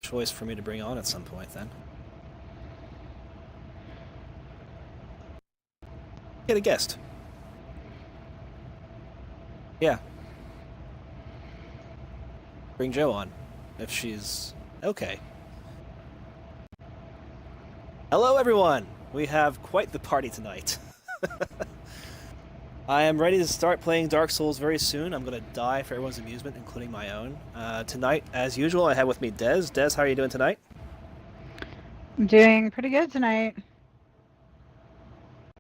choice for me to bring on at some point then. Get a guest. Yeah. Bring Joe on, if she's okay. Hello everyone! We have quite the party tonight. I am ready to start playing Dark Souls very soon. I'm going to die for everyone's amusement, including my own. Tonight, as usual, I have with me Des. Des, how are you doing tonight? I'm doing pretty good tonight.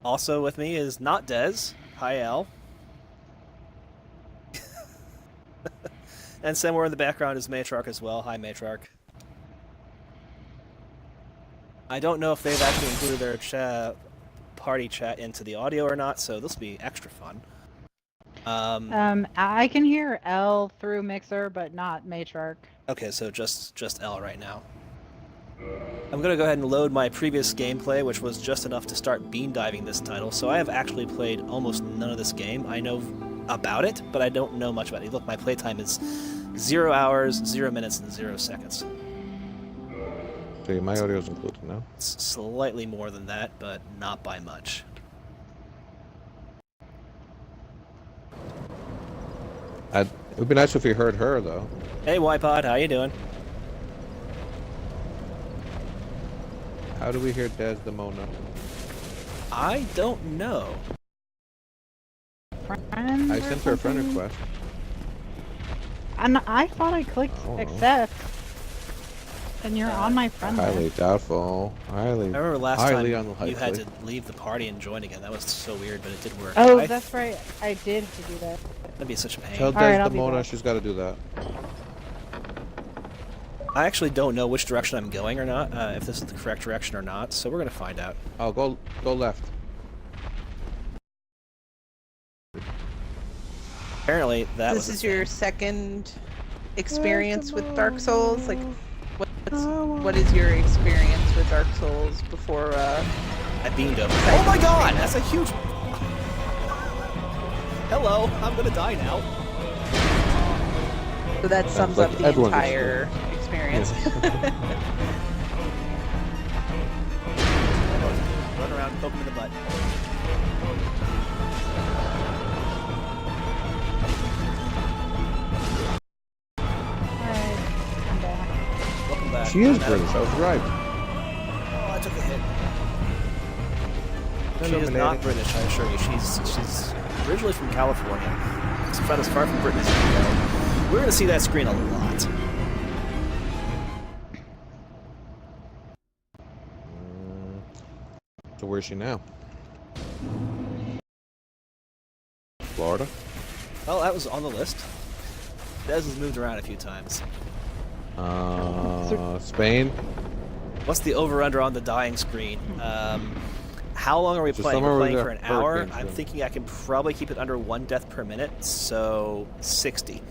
Also with me is not Des. Hi, Al. And somewhere in the background is Matriarch as well. Hi, Matriarch. I don't know if they've actually included their party chat into the audio or not, so this will be extra fun. I can hear L through Mixer, but not Matriarch. Okay, so just L right now. I'm gonna go ahead and load my previous gameplay, which was just enough to start bean diving this title. So I have actually played almost none of this game. I know about it, but I don't know much about it. Look, my playtime is 0 hours, 0 minutes, and 0 seconds. Okay, my audio is included now. It's slightly more than that, but not by much. It would be nice if you heard her, though. Hey, Ypod, how you doing? How do we hear Des the Mona? I don't know. Friend I sent her a friend request. And I thought I clicked accept. And you're on my friend Highly list. doubtful. I remember last highly time unlikely. you had to leave the party and join again. That was so weird, but it did work. Oh, that's right. I did have to do that. That'd be such a pain. Tell Des Alright, the I'll be Mona back. she's got to do that. I actually don't know which direction I'm going or not, if this is the correct direction or not, so we're gonna find out. Oh, go left. Apparently, that was This is your second experience with Dark Souls? Like, what is your experience with Dark Souls before, I beamed over. Oh my god! That's a huge... Hello, I'm gonna die now. So that sums like up the everyone's entire experience. Run around, poke him in the butt. Alright, I'm back. Welcome back. She is I'm British, I was right. Oh, I took a hit. No, She no, is milady. not British, I assure you. She's originally from California. It's about as far from Britain as you can go. We're gonna see that screen a lot. So where's she now? Florida? Well, that was on the list. Des has moved around a few times. Spain? What's the over-under on the dying screen? How long are we So playing? somewhere We're playing with for a an hour. hurricane I'm soon. thinking I can probably keep it under 1 death per minute, so 60.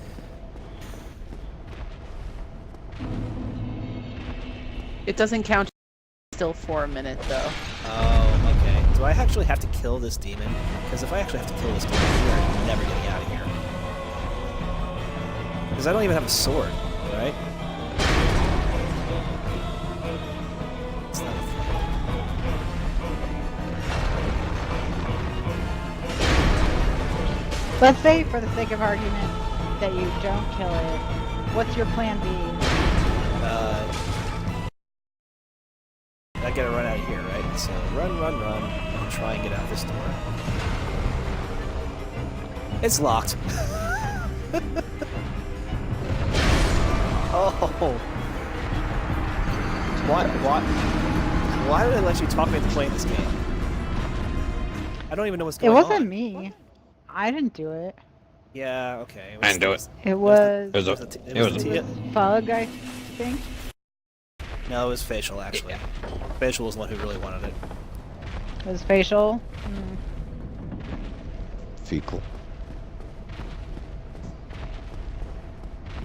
It doesn't count still for a minute, though. Oh, okay. Do I actually have to kill this demon? Because if I actually have to kill this demon, we are never getting out of here. Because I don't even have a sword, right? It's not a thing. Let's say, for the sake of argument, that you don't kill it. What's your plan B? I gotta run out of here, right? So run, and try and get out this door. It's locked. Oh. Why did I let you talk me into playing this game? I don't even know what's It going on. wasn't me. I didn't do it. Yeah, okay. I didn't do it. It was... It was Fug, I think. No, it was Facial, actually. Facial was the one who really wanted it. It was facial. Fecal.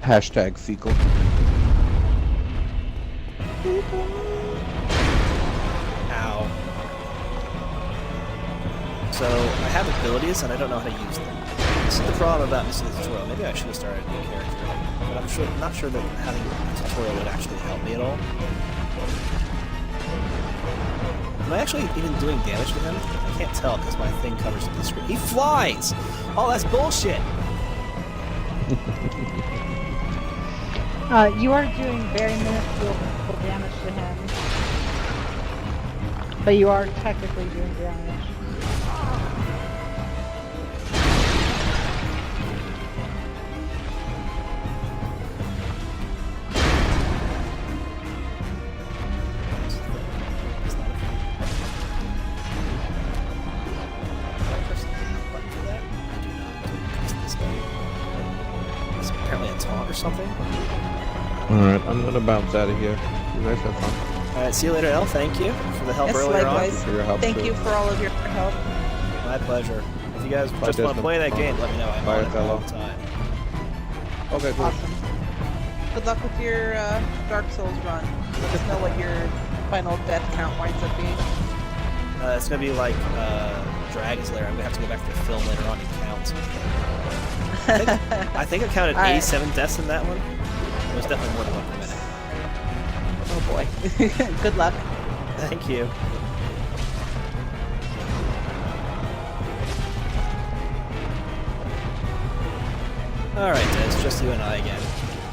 Hashtag fecal. Ow. So, I have abilities and I don't know how to use them. This is the problem about missing the tutorial. Maybe I should have started a new character, but I'm not sure that having a tutorial would actually help me at all. Am I actually even doing damage to him? I can't tell because my thing covers the screen. He flies! Oh, that's bullshit! You are doing very minuscule damage to him. But you are technically doing damage. Or something. Alright, I'm gonna bounce out of here. You guys have fun. Alright, see you later, Elle. Thank you for the help Yes, earlier likewise. For your help Thank too. you for all of your help. on. My pleasure. If you guys Bye, just want to Desmond. play that game, let me know. I'm Bye, on it all fellow. the time. Okay, cool. Awesome. Good luck with your Dark Souls run. Let us know what your final death count winds up being. It's gonna be like Dragon's Lair. I'm gonna have to go back to the film later on and count. I think I counted All right. 87 deaths in that one. It was definitely more than one per minute. Oh boy. Good luck. Thank you. Alright, Des, just you and I again.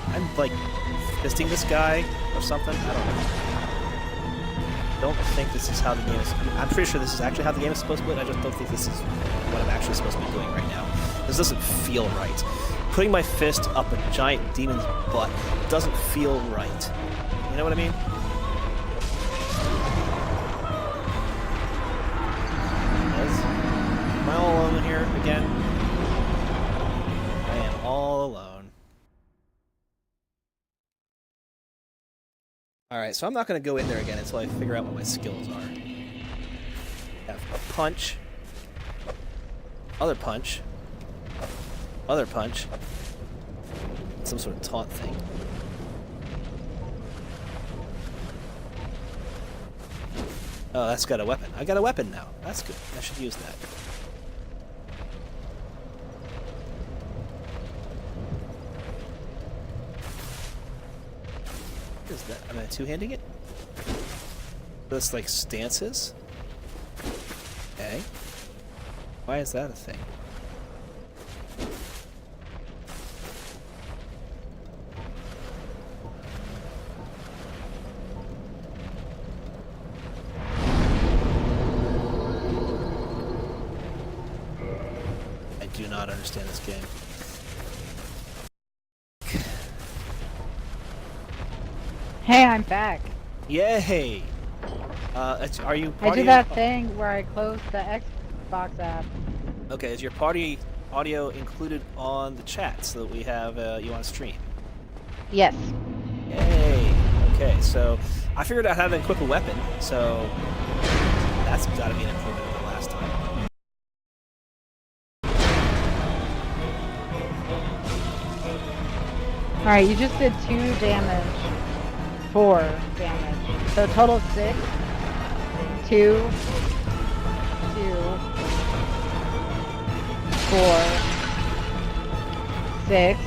I'm like fisting this guy or something. I don't know. Don't think this is how the game is. I'm pretty sure this is actually how the game is supposed to be. I just don't think this is what I'm actually supposed to be doing right now. This doesn't feel right. Putting my fist up a giant demon's butt doesn't feel right. You know what I mean? Am I all alone here again? I am all alone. Alright, so I'm not going to go in there again until I figure out what my skills are. I have a punch, other punch, other punch, some sort of taunt thing. Oh, that's got a weapon. I got a weapon now. That's good. I should use that. What is that? Am I two-handing it? This like stances? Okay. Why is that a thing? I do not understand this game. Hey, I'm back. Yay! Are you I partying? did that thing where I closed the Xbox app. Okay, is your party audio included on the chat so that we have you on stream? Yes. Yay! Okay, so I figured out how to equip a weapon, so that's got to be an improvement over last time. Alright, you just did 2 damage. 4 damage. So total of 6. 2. 2. 4. 6.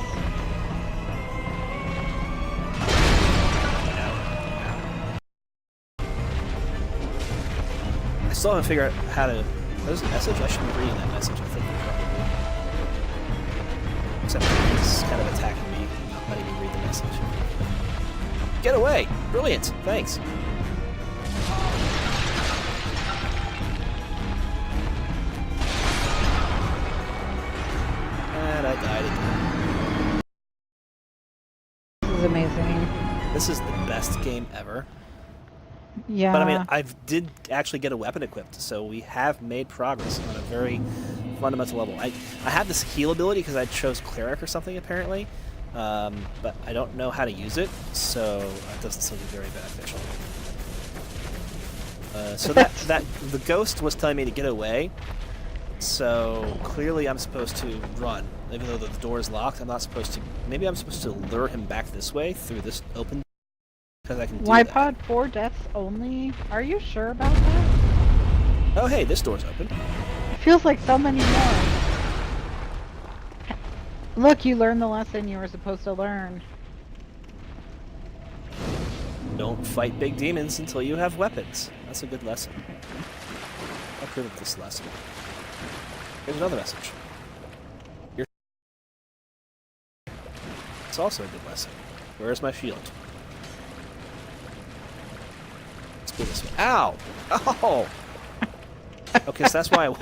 I still haven't figured out how to... There's a message? I should be reading that message, I think. Probably. Except he's kind of attacking me, not letting me read the message. Get away! Brilliant! Thanks! And I died again. This is amazing. This is the best game ever. Yeah. But I mean, I did actually get a weapon equipped, so we have made progress on a very fundamental level. I have this heal ability because I chose cleric or something apparently, but I don't know how to use it, so it doesn't seem to be very beneficial. So that the ghost was telling me to get away, so clearly I'm supposed to run, even though the door is locked. I'm not supposed to. Maybe I'm supposed to lure him back this way through this open. Because I can do that. Pod 4 deaths only? Are you sure about that? Oh hey, this door's open. feels like so many more. Look, you learned the lesson you were supposed to learn. Don't fight big demons until you have weapons. That's a good lesson. I approve of this lesson. Here's another message. It's also a good lesson. Where's my shield? Let's go this way. Ow! Oh! Okay, so that's why I...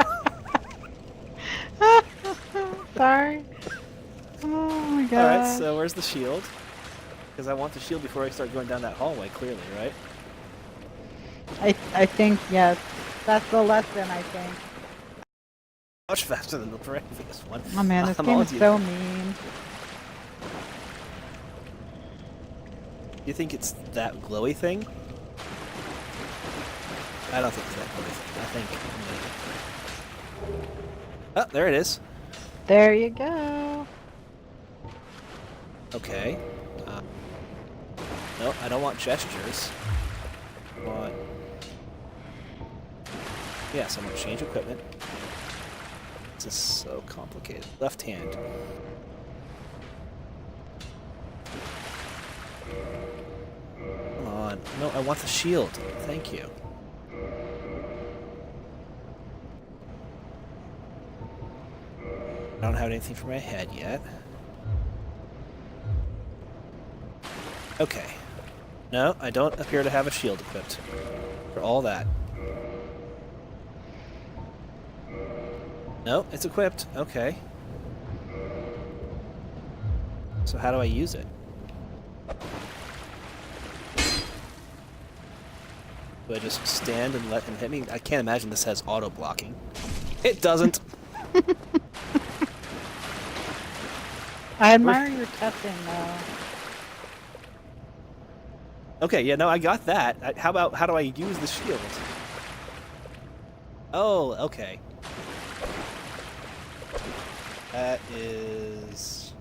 Sorry. Oh my god. Alright, so where's the shield? Because I want the shield before I start going down that hallway, clearly, right? I think, yes. That's the lesson, I think. Much faster than the previous one. Oh man, this I'm game on is to you. so mean. Do you think it's that glowy thing? I don't think it's that glowy thing. I think... Oh, there it is. There you go. Okay. No, I don't want gestures. I want... Yes, I'm going to change equipment. This is so complicated. Left hand. Come on. No, I want the shield. Thank you. I don't have anything for my head yet. Okay. No, I don't appear to have a shield equipped. For all that. No, it's equipped. Okay. So how do I use it? Do I just stand and let him hit me? I can't imagine this has auto-blocking. It doesn't! I admire your testing, though. Okay, yeah, no, I got that. How about, how do I use the shield? Oh, okay. That is...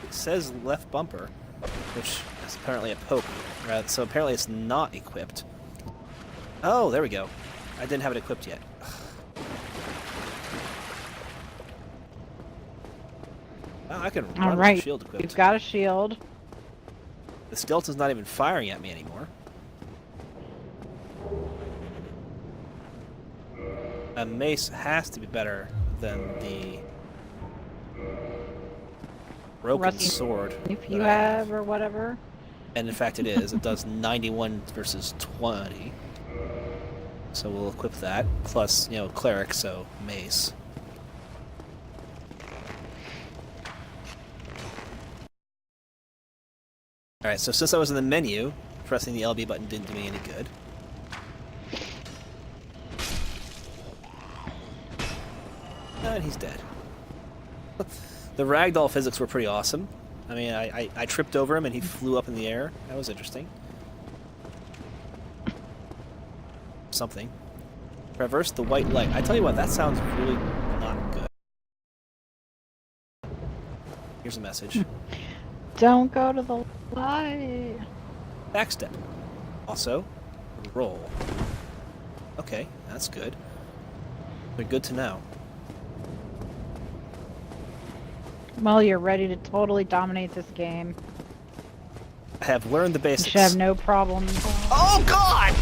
It says left bumper, which is apparently a poke. Right? So apparently it's not equipped. Oh, there we go. I didn't have it equipped yet. Oh, I can run with the Alright, shield equipped. you've got a shield. The skeleton's not even firing at me anymore. A mace has to be better than the broken Rusty sword. If you that I have, or whatever. And in fact it is. It does 91 versus 20. So we'll equip that. Plus, you know, cleric, so mace. Alright, so since I was in the menu, pressing the LB button didn't do me any good. And he's dead. The ragdoll physics were pretty awesome. I mean, I tripped over him and he flew up in the air. That was interesting. Something. Traverse the white light. I tell you what, that sounds really not good. Here's a message. Don't go to the light. Backstep. Also, roll. Okay, that's good. They're good to know. Well, you're ready to totally dominate this game. I have learned the You basics. should have no problem. Oh God!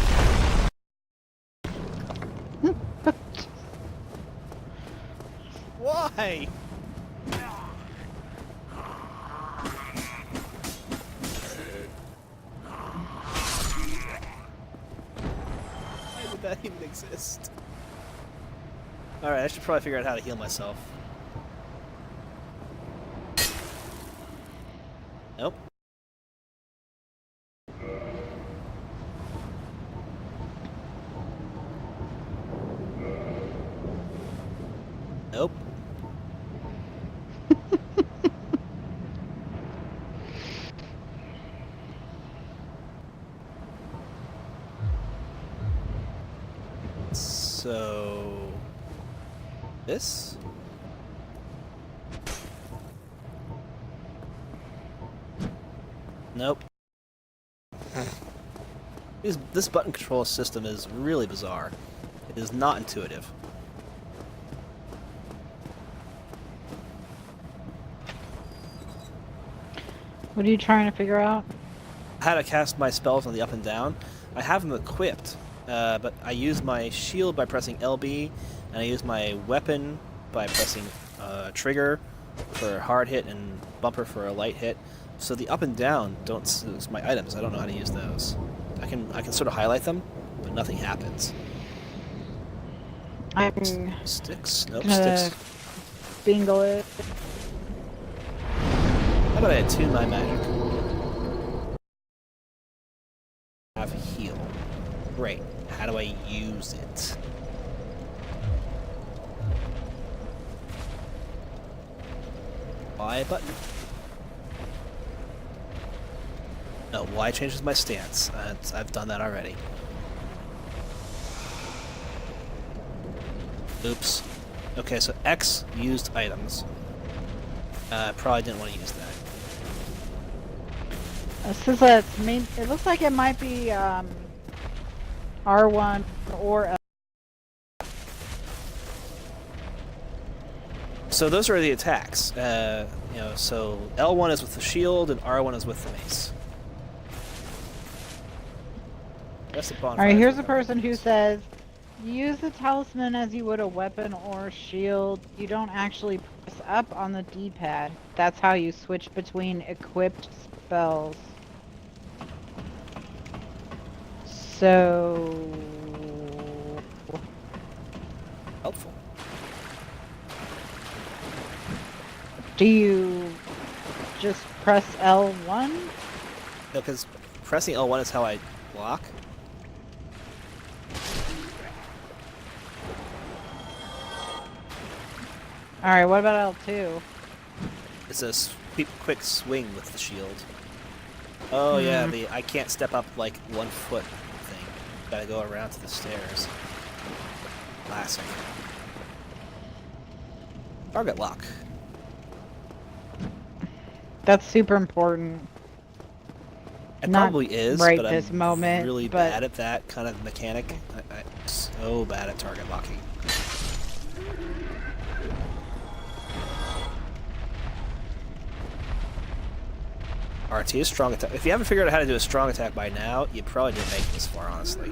Why? Why would that even exist? Alright, I should probably figure out how to heal myself. Nope. Nope. So... This? Nope. This button control system is really bizarre. It is not intuitive. What are you trying to figure out? How to cast my spells on the up and down. I have them equipped, but I use my shield by pressing LB, and I use my weapon by pressing trigger for a hard hit and bumper for a light hit. So the up and down don't use my items. I don't know how to use those. I can sort of highlight them, but nothing happens. I'm Sticks? Nope, gonna sticks. bingle it. How about I attune my magic? Have heal. Great. How do I use it? Y button. No, Y changes my stance. I've done that already. Oops. Okay, so X used items. Probably didn't want to use that. This is a main. It looks like it might be R1 or L. So those are the attacks. So L1 is with the shield and R1 is with the mace. That's the bonfire. All right, here's a person who says, use the talisman as you would a weapon or shield. You don't actually press up on the D-pad. That's how you switch between equipped spells. So... Helpful. do you just press L1? No, because pressing L1 is how I block. Alright, what about L2? It's a quick swing with the shield. Oh yeah, the I can't step up like 1 foot thing. Gotta go around to the stairs. Classic. Target lock. That's super important. It Not probably is, right but this I'm moment, really but- bad at that kind of mechanic. I'm so bad at target locking. RT is strong attack. If you haven't figured out how to do a strong attack by now, you probably didn't make it this far, honestly.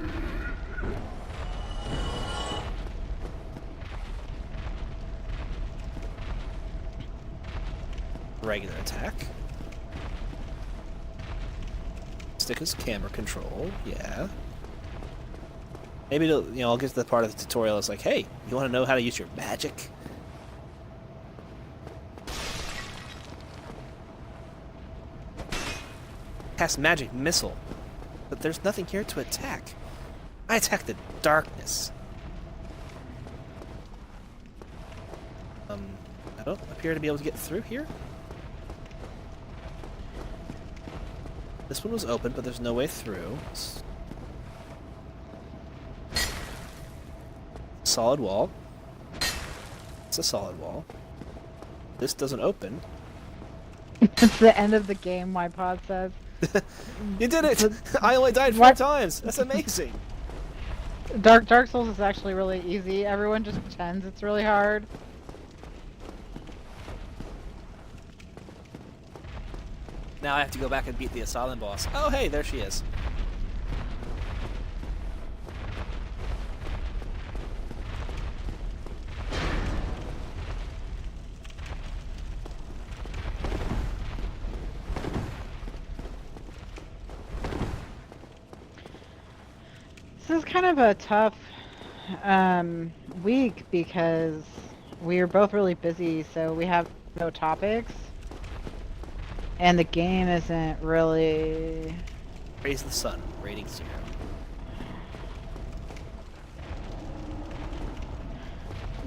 Regular attack. Stick is camera control, yeah. Maybe I'll get to the part of the tutorial that's like, hey, you want to know how to use your magic? Cast magic missile, but there's nothing here to attack. I attack the darkness. I don't appear to be able to get through here. This one was open, but there's no way through. Solid wall. It's a solid wall. This doesn't open. It's the end of the game, my pod says. You did it! I only died 4 times! That's amazing! Dark Souls is actually really easy. Everyone just pretends it's really hard. Now I have to go back and beat the Asylum boss. Oh hey, there she is. This is kind of a tough week because we are both really busy, so we have no topics. And the game isn't really... Praise the sun, rating 0.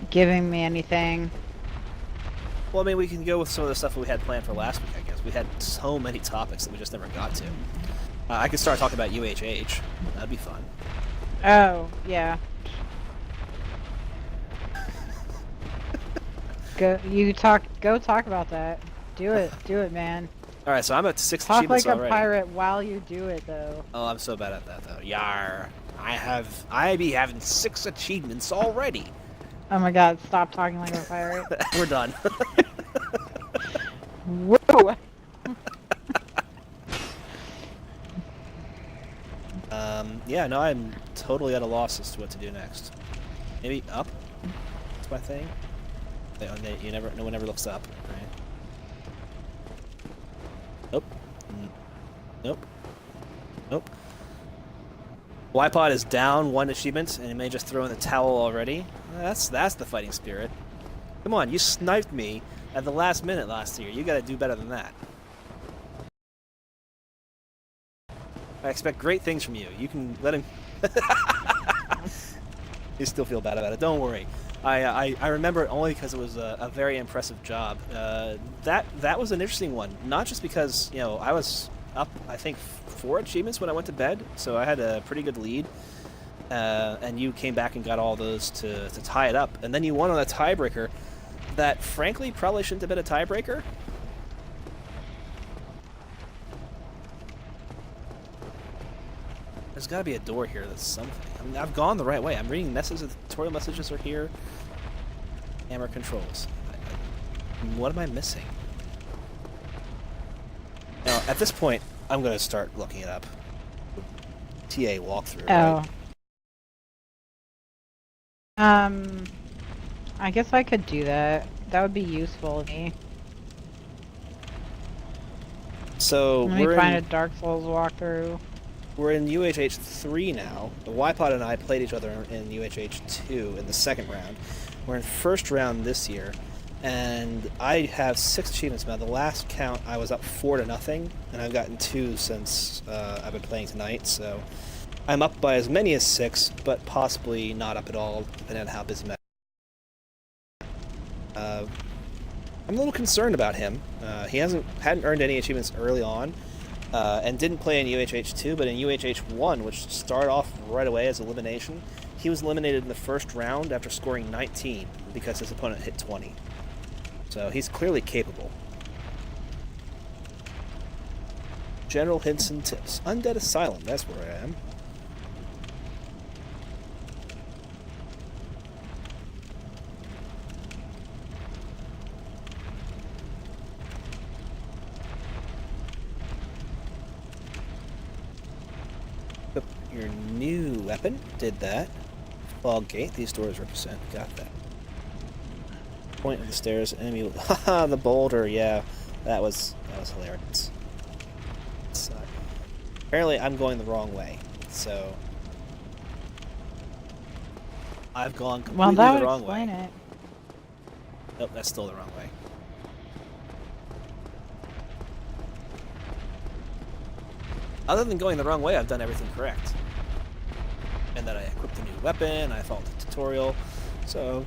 giving me anything. Well, I mean, we can go with some of the stuff that we had planned for last week, I guess. We had so many topics that we just never got to. I could start talking about UHH. That'd be fun. Oh, yeah. Go talk about that. Do it, man. All right, so I'm at 6 Talk achievements like a already. pirate while you do it, though. Oh, I'm so bad at that though. Yar, I be having 6 achievements already. Oh my god, stop talking like a pirate. We're done. Whoa! Yeah, no, I'm totally at a loss as to what to do next. Maybe up? That's my thing. No one ever looks up, right? Nope. Nope. Nope. Ypod is down 1 achievement, and he may just throw in the towel already. That's the fighting spirit. Come on, you sniped me at the last minute last year. You gotta do better than that. I expect great things from you. You can let him... You still feel bad about it. Don't worry. I remember it only because it was a very impressive job. That was an interesting one. Not just because, you know, I was up, I think, 4 achievements when I went to bed, so I had a pretty good lead. And you came back and got all those to tie it up. And then you won on a tiebreaker that, frankly, probably shouldn't have been a tiebreaker. There's got to be a door here that's something. I mean, I've gone the right way. I'm reading messages. The tutorial messages are here. Camera controls. What am I missing? Now, at this point, I'm going to start looking it up. TA walkthrough, Oh. right? I guess I could do that. That would be useful to me. So, Let me find a Dark Souls walkthrough. We're in UHH 3 now. The Ypod and I played each other in UHH 2 in the second round. We're in first round this year, and I have 6 achievements now. The last count, I was up 4-0, and I've gotten 2 since I've been playing tonight, so I'm up by as many as 6, but possibly not up at all, depending on how busy I'm at. I'm a little concerned about him. He hadn't earned any achievements early on, and didn't play in UHH 2, but in UHH 1, which started off right away as elimination, he was eliminated in the first round after scoring 19 because his opponent hit 20. So he's clearly capable. General hints and tips. Undead Asylum, that's where I am. Equip your new weapon. Did that. Fog gate. These doors represent. Got that. Point of the stairs. Enemy. Haha, the boulder. Yeah, that was hilarious. Apparently, I'm going the wrong way. So I've gone completely Well, that the would wrong explain way. it. Nope, that's still the wrong way. Other than going the wrong way, I've done everything correct. And that I equipped a new weapon, I followed the tutorial, so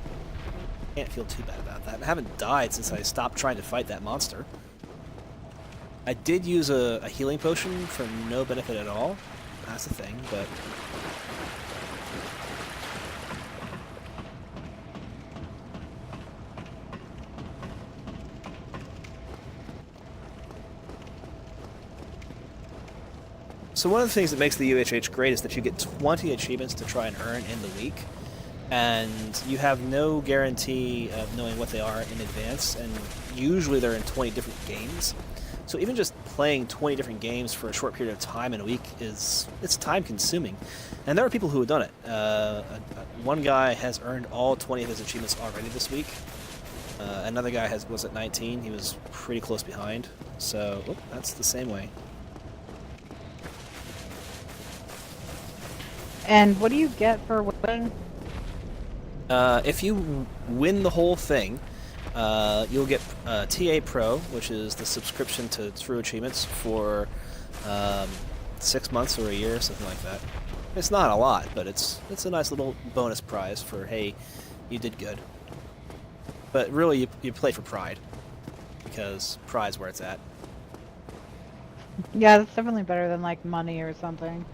can't feel too bad about that. I haven't died since I stopped trying to fight that monster. I did use a healing potion for no benefit at all. That's the thing, but... So one of the things that makes the UHH great is that you get 20 achievements to try and earn in the week, and you have no guarantee of knowing what they are in advance, and usually they're in 20 different games. So even just playing 20 different games for a short period of time in a week it's time consuming. And there are people who have done it. One guy has earned all 20 of his achievements already this week. Another guy was at 19. He was pretty close behind. So, that's the same way. And what do you get for winning? If you win the whole thing, you'll get TA Pro, which is the subscription to True Achievements for 6 months or a year, something like that. It's not a lot, but it's a nice little bonus prize for, hey, you did good. But really, you play for pride, because pride's where it's at. Yeah, that's definitely better than like money or something.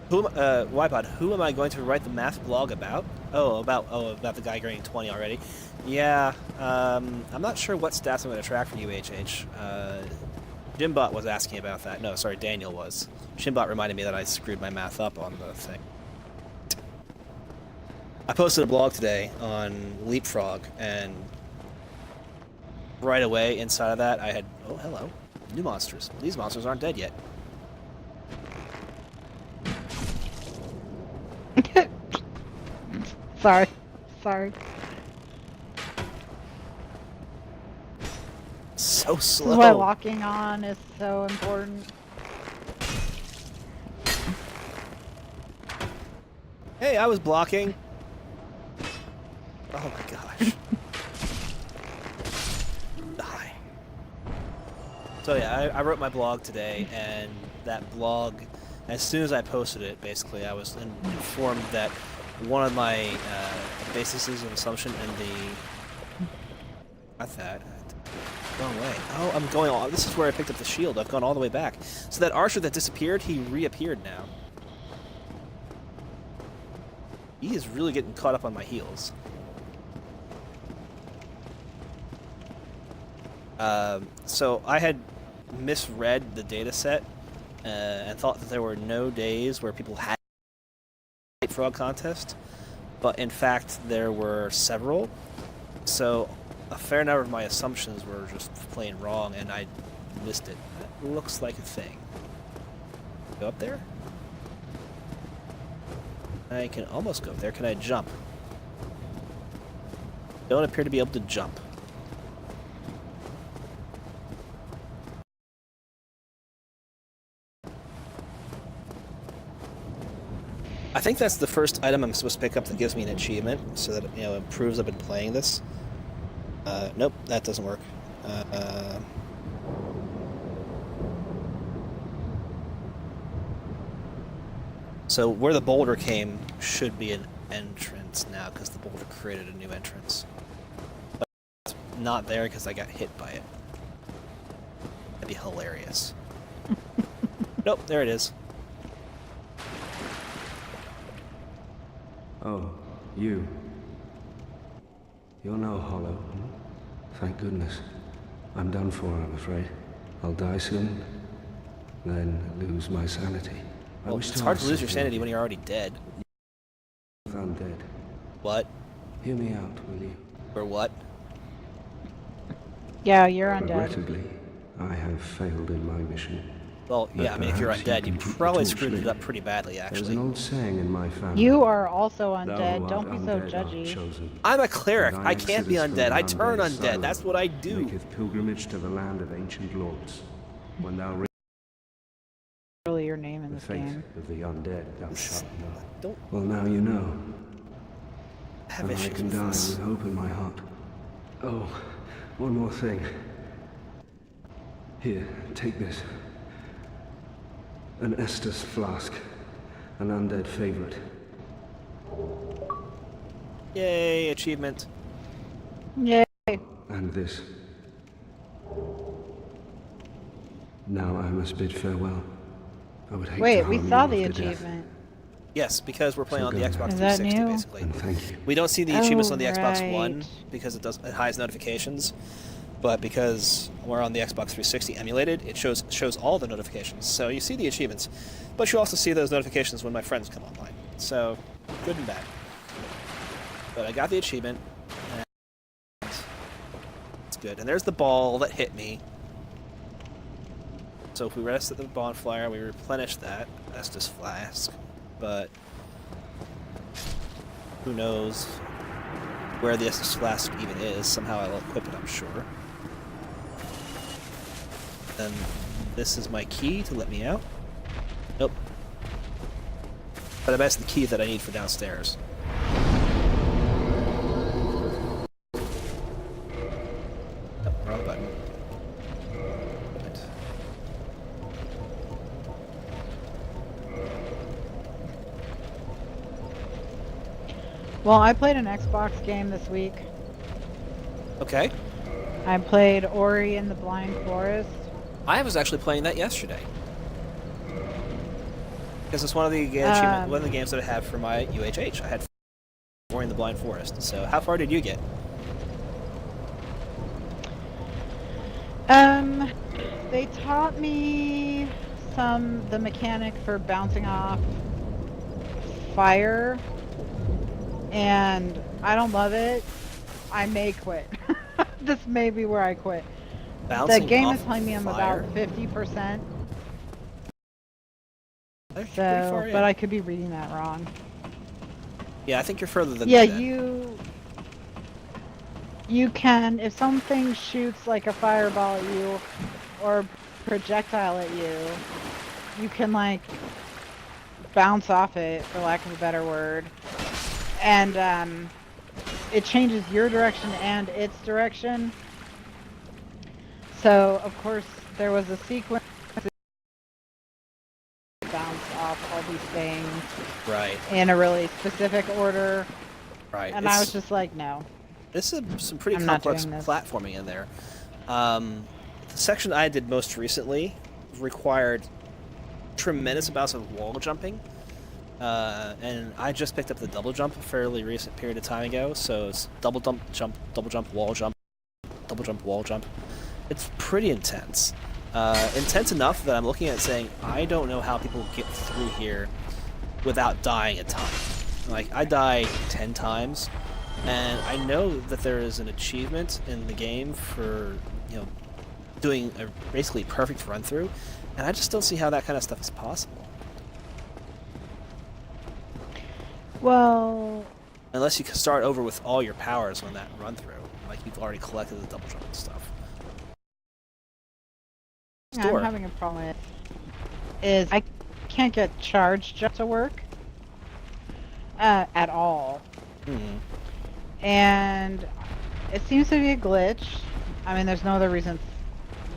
Ypod, who am I going to write the math blog about? about the guy getting 20 already. Yeah, I'm not sure what stats I'm going to track for UHH. Jimbot was asking about that. No, sorry, Daniel was. Jimbot reminded me that I screwed my math up on the thing. I posted a blog today on Leapfrog, and right away inside of that I had, oh hello, new monsters. These monsters aren't dead yet. Sorry. So This slow. is why locking on is so important. Hey, I was blocking. Oh my gosh. Die. So yeah, I wrote my blog today, and that blog, as soon as I posted it, basically I was informed that one of my bases of assumption in the... Not that. Wrong way. Oh, I'm going all... This is where I picked up the shield. I've gone all the way back. So that archer that disappeared, he reappeared now. He is really getting caught up on my heels. So I had misread the data set and thought that there were no days where people had a frog contest, but in fact there were several. So a fair number of my assumptions were just plain wrong, and I missed it. That looks like a thing. Go up there? I can almost go up there. Can I jump? Don't appear to be able to jump. I think that's the first item I'm supposed to pick up that gives me an achievement, so that, you know, it proves I've been playing this. Nope, that doesn't work. So where the boulder came should be an entrance now, because the boulder created a new entrance. But it's not there because I got hit by it. That'd be hilarious. Nope, there it is. Oh, you. You're no hollow. Hmm? Thank goodness. I'm done for, I'm afraid. I'll die soon, then lose my sanity. Well, it's hard to lose your sanity when you're already dead. I'm dead. What? Hear me out, will you? Or what? Yeah, you're undead. Regrettably, I have failed in my mission. Well, But yeah, I mean, if you're perhaps you undead, you can keep the probably torch screwed it lit. up pretty badly, There's actually. an old saying in my family. You are also "Thou undead. who Don't art be so undead art judgy. chosen, I'm a cleric. and I can't be exodus from undead. the I turn undead undead. silent That's what I do. Maketh pilgrimage to the land of ancient lords. When thou Really, your name in the this fate game. of the undead thou shalt know. Don't Well, now you know. have And I issues can with die this. with hope in my heart. Oh, one more thing. Here, take this. An Estus flask. An undead favorite. Yay, achievement. Yay. And this. Now I must bid farewell. I would hate to Wait, harm we you saw the after death. achievement. Yes, because we're playing So on the good. Xbox Is that 360, new? basically. And thank you. We don't see the achievements Oh, on the Xbox One right. because it hides notifications, but because we're on the Xbox 360 emulated, it shows all the notifications. So you see the achievements, but you also see those notifications when my friends come online. So good and bad. But I got the achievement. And it's good. And there's the ball that hit me. So if we rest at the bonfire, we replenish that Estus flask. But who knows where the Estus flask even is. Somehow I'll equip it, I'm sure. And this is my key to let me out. Nope. But I bet it's the key that I need for downstairs. Nope, wrong button. Right. Well, I played an Xbox game this week. Okay. I played Ori and the Blind Forest. I was actually playing that yesterday. Because it's one of the one of the games that I have for my UHH. I had Ori and the the Blind Forest. So how far did you get? They taught me the mechanic for bouncing off fire, and I don't love it. I may quit. This may be where I quit. Bouncing The game off is telling me I'm fire? about 50%. That's pretty So, far in. but I could be reading that wrong. Yeah, I think you're further than Yeah, me then. you can, if something shoots like a fireball at you or a projectile at you, you can like bounce off it, for lack of a better word, and it changes your direction and its direction. So of course there was a sequence to bounce off all these things Right. in a really specific order, Right. and I was just like, no. This is some pretty I'm not complex doing this. platforming in there. The section I did most recently required tremendous amounts of wall jumping, and I just picked up the double jump a fairly recent period of time ago. So it's double jump, wall jump, double jump, wall jump. It's pretty intense. Intense enough that I'm looking at saying, I don't know how people get through here without dying a ton. Like, I die 10 times, and I know that there is an achievement in the game for, you know, doing a basically perfect run-through, and I just don't see how that kind of stuff is possible. Well, Unless you can start over with all your powers on that run-through, like you've already collected the double jump and stuff. Store. I'm having a problem with is I can't get charge just to work at all. And it seems to be a glitch. I mean, there's no other reason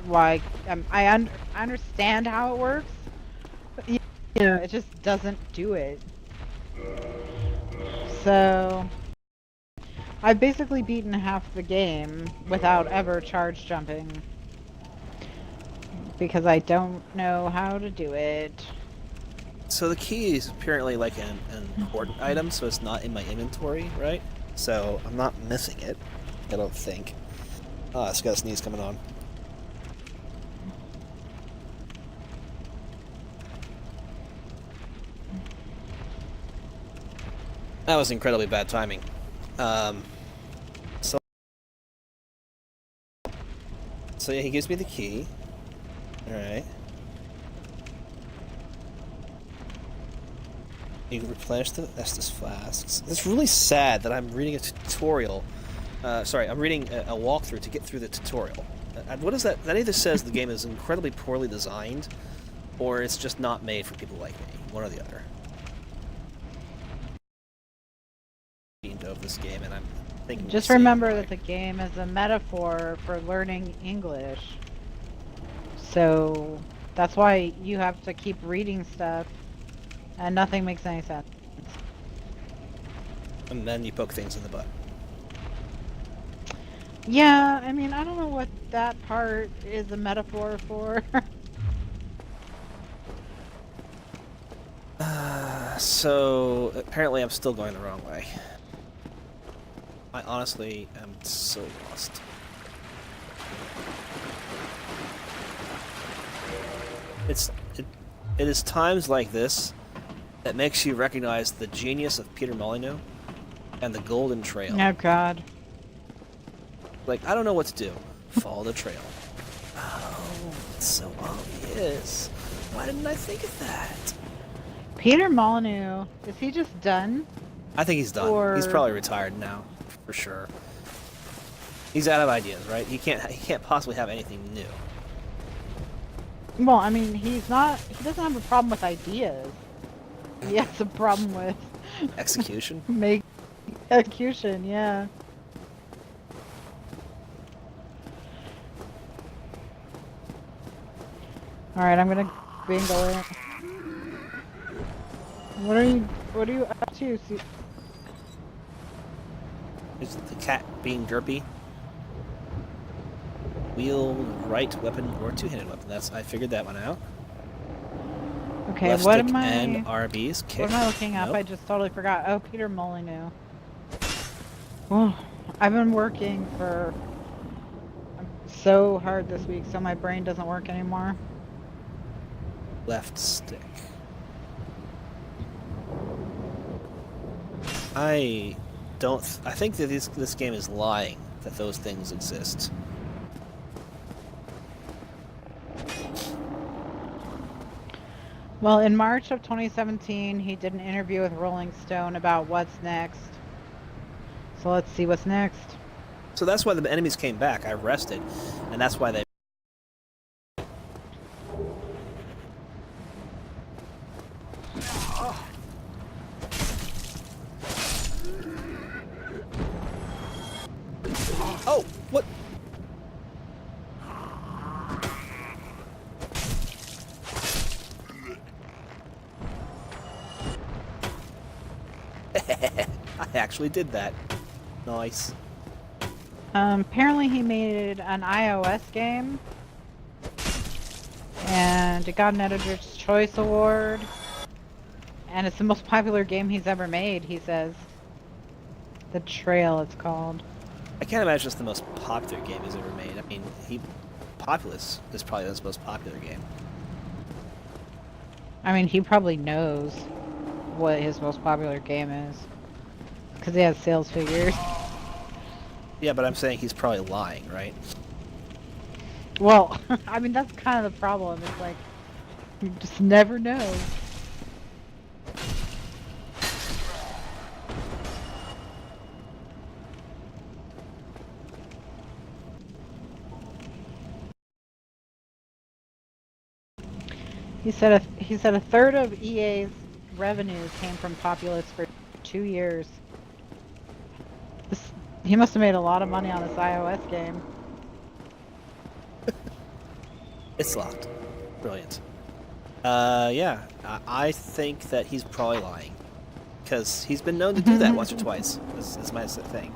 why. I understand how it works, but you know, it just doesn't do it. So I've basically beaten half the game without ever charge jumping because I don't know how to do it. So the key is apparently like an important item, so it's not in my inventory, right? So I'm not missing it, I don't think. Oh, I just got a sneeze coming on. That was incredibly bad timing. So yeah, he gives me the key. Alright. You can replenish the Estus flasks. It's really sad that I'm reading a tutorial. Sorry, I'm reading a walkthrough to get through the tutorial. What is that? That either says the game is incredibly poorly designed, or it's just not made for people like me. One or the other. Of this game, and I'm thinking. Just remember that the game is a metaphor for learning English. So that's why you have to keep reading stuff, and nothing makes any sense. And then you poke things in the butt. Yeah, I mean, I don't know what that part is a metaphor for. So apparently I'm still going the wrong way. I honestly am so lost. It is times like this that makes you recognize the genius of Peter Molyneux and the Golden Trail. Oh God. Like, I don't know what to do. Follow the trail. Oh, it's so obvious. Why didn't I think of that? Peter Molyneux, is he just done? I think he's done. Or... He's probably retired now, for sure. He's out of ideas, right? He can't possibly have anything new. Well, I mean, he doesn't have a problem with ideas. He has a problem with Execution? execution, yeah. Alright, I'm gonna bingo it. What are you up to? Is the cat being derpy? Wield right weapon or two-handed weapon. I figured that one out. Okay, Left what stick am I? and RBs. Kick. What am I looking up? Nope. I just totally forgot. Oh, Peter Molyneux. Well, I've been working so hard this week, so my brain doesn't work anymore. Left stick. I think that this game is lying that those things exist. Well, in March of 2017, he did an interview with Rolling Stone about what's next. So let's see what's next. So that's why the enemies came back. I rested, and that's why they. Oh, what? I actually did that. Nice. Apparently he made an iOS game, and it got an Editor's Choice Award, and it's the most popular game he's ever made, he says. The Trail, it's called. I can't imagine it's the most popular game he's ever made. I mean, Populous is probably his most popular game. I mean, he probably knows what his most popular game is, because he has sales figures. Yeah, but I'm saying he's probably lying, right? Well, I mean, that's kind of the problem. It's like, you just never know. He said a third of EA's revenues came from Populous for 2 years. He must have made a lot of money on this iOS game. It's locked. Brilliant. Yeah, I think that he's probably lying. Because he's been known to do that once or twice, is my thing.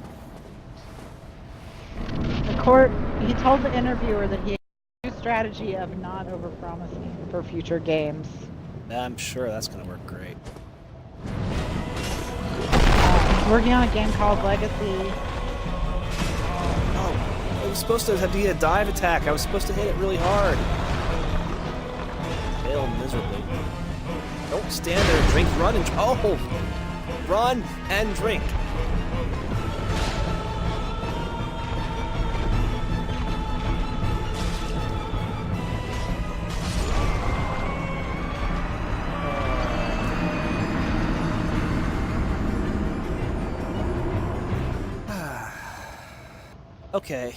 He told the interviewer that he had a new strategy of not overpromising for future games. I'm sure that's going to work great. He's working on a game called Legacy. Oh, it was supposed to be a dive attack. I was supposed to hit it really hard. Failed miserably. Don't stand there, drink, run, and... Oh! Run and drink. Okay,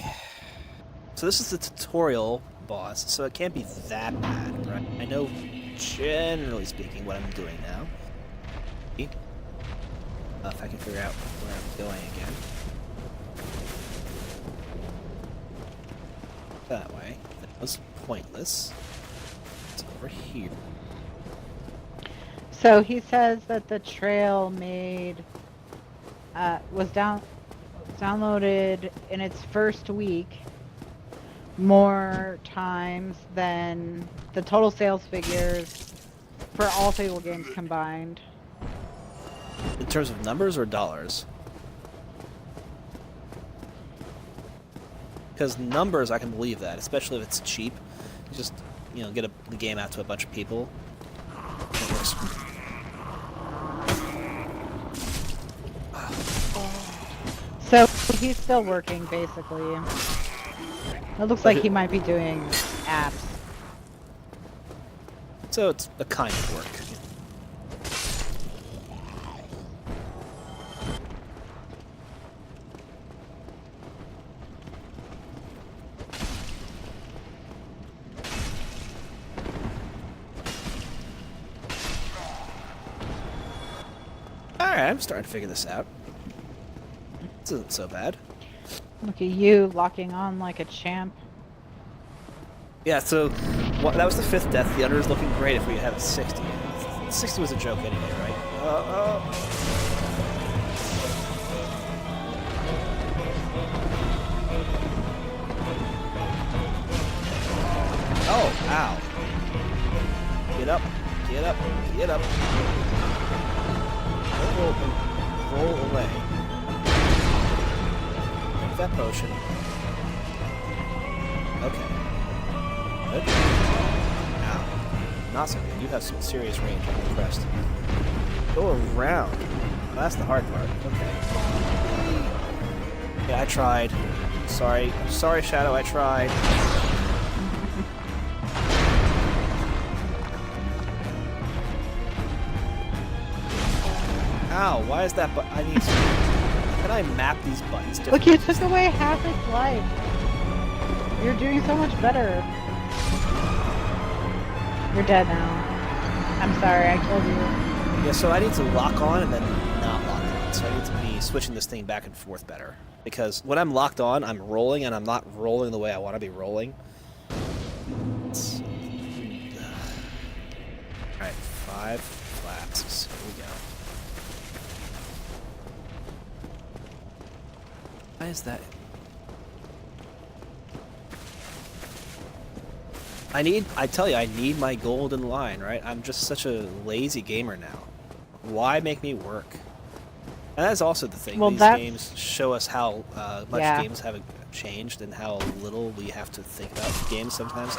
so this is the tutorial boss, so it can't be that bad, right? I know, generally speaking, what I'm doing now. If I can figure out where I'm going again. That way. That was pointless. It's over here. So he says that the trail was downloaded in its first week more times than the total sales figures for all Fable games combined. In terms of numbers or dollars? Because numbers, I can believe that, especially if it's cheap. You just, get the game out to a bunch of people. It works. So he's still working, basically. It looks like he might be doing apps. So it's a kind of work. Alright, I'm starting to figure this out. This isn't so bad. Look at you, locking on like a champ. Yeah, so that was the 5th death. The under is looking great if we had a 60. 60 was a joke anyway, right? Oh, ow. Get up, get up, get up. Roll away. Drink that potion. Okay. Good. Ow. Not so good. You have some serious range. I'm impressed. Go around. That's the hard part. Okay. Yeah, I tried. Sorry. I'm sorry, Shadow. I tried. Ow, why is that I need to... Can I map these buttons Look, differently? you took away half its life. You're doing so much better. You're dead now. I'm sorry, I killed you. Yeah, so I need to lock on and then not lock on. So I need to be switching this thing back and forth better. Because when I'm locked on, I'm rolling, and I'm not rolling the way I want to be rolling. Alright, 5 flasks. Here we go. Why is that? I tell you, I need my golden line, right? I'm just such a lazy gamer now. Why make me work? And that's also the thing. Well, These that's... games show us how much Yeah. games have changed and how little we have to think about games sometimes.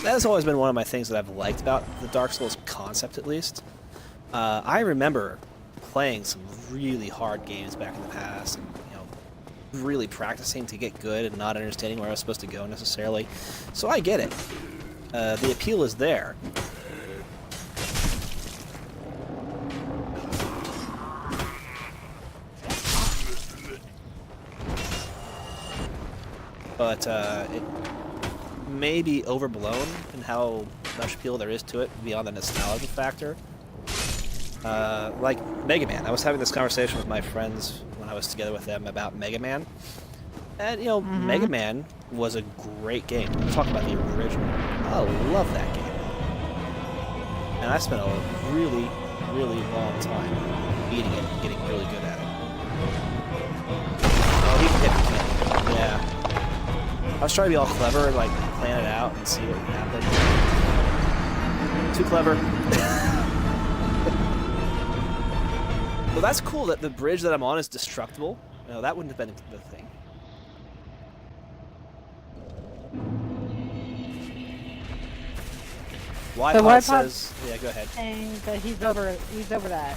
That has always been one of my things that I've liked about the Dark Souls concept, at least. I remember playing some really hard games back in the past, and really practicing to get good and not understanding where I was supposed to go necessarily. So I get it. The appeal is there. But it may be overblown in how much appeal there is to it beyond the nostalgia factor. Like Mega Man. I was having this conversation with my friends when I was together with them about Mega Man. And, Mega Man was a great game. We'll talk about the original. I love that game. And I spent a really, really long time beating it and getting really good at it. Oh, he can hit me. Yeah. I was trying to be all clever and, like, plan it out and see what would happen. Too clever. Well, that's cool that the bridge that I'm on is destructible. That wouldn't have been the thing. Wipod says... Yeah, go ahead. Saying that he's over that.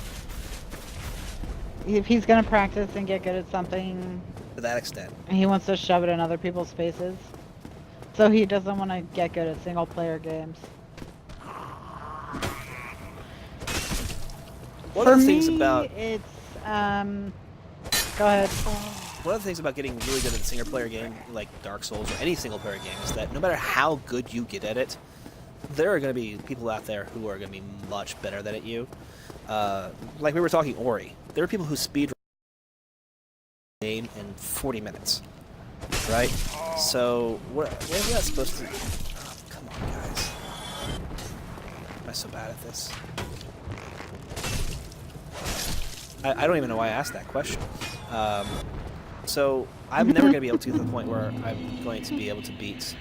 If he's gonna practice and get good at something... To that extent. He wants to shove it in other people's faces. So he doesn't want to get good at single-player games. One For of the things me, about... it's... Go ahead. One of the things about getting really good at a single-player game, like Dark Souls or any single-player game, is that no matter how good you get at it, there are going to be people out there who are going to be much better than at you. Like we were talking Ori. There are people who speedrun the game in 40 minutes, right? So, what is that supposed to... Oh, come on, guys. Am I so bad at this? I don't even know why I asked that question. So, I'm never going to be able to get to the point where I'm going to be able to beat...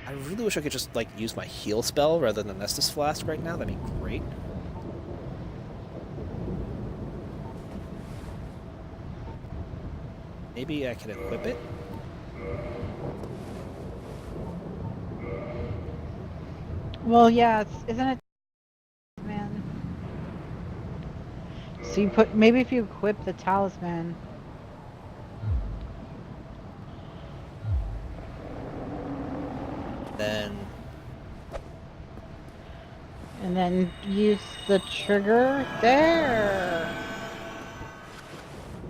I really wish I could just, like, use my heal spell rather than Estus Flask right now. That'd be great. Maybe I can equip it? Well, yeah, isn't it... Man. So you put... Maybe if you equip the talisman... And then use the trigger there.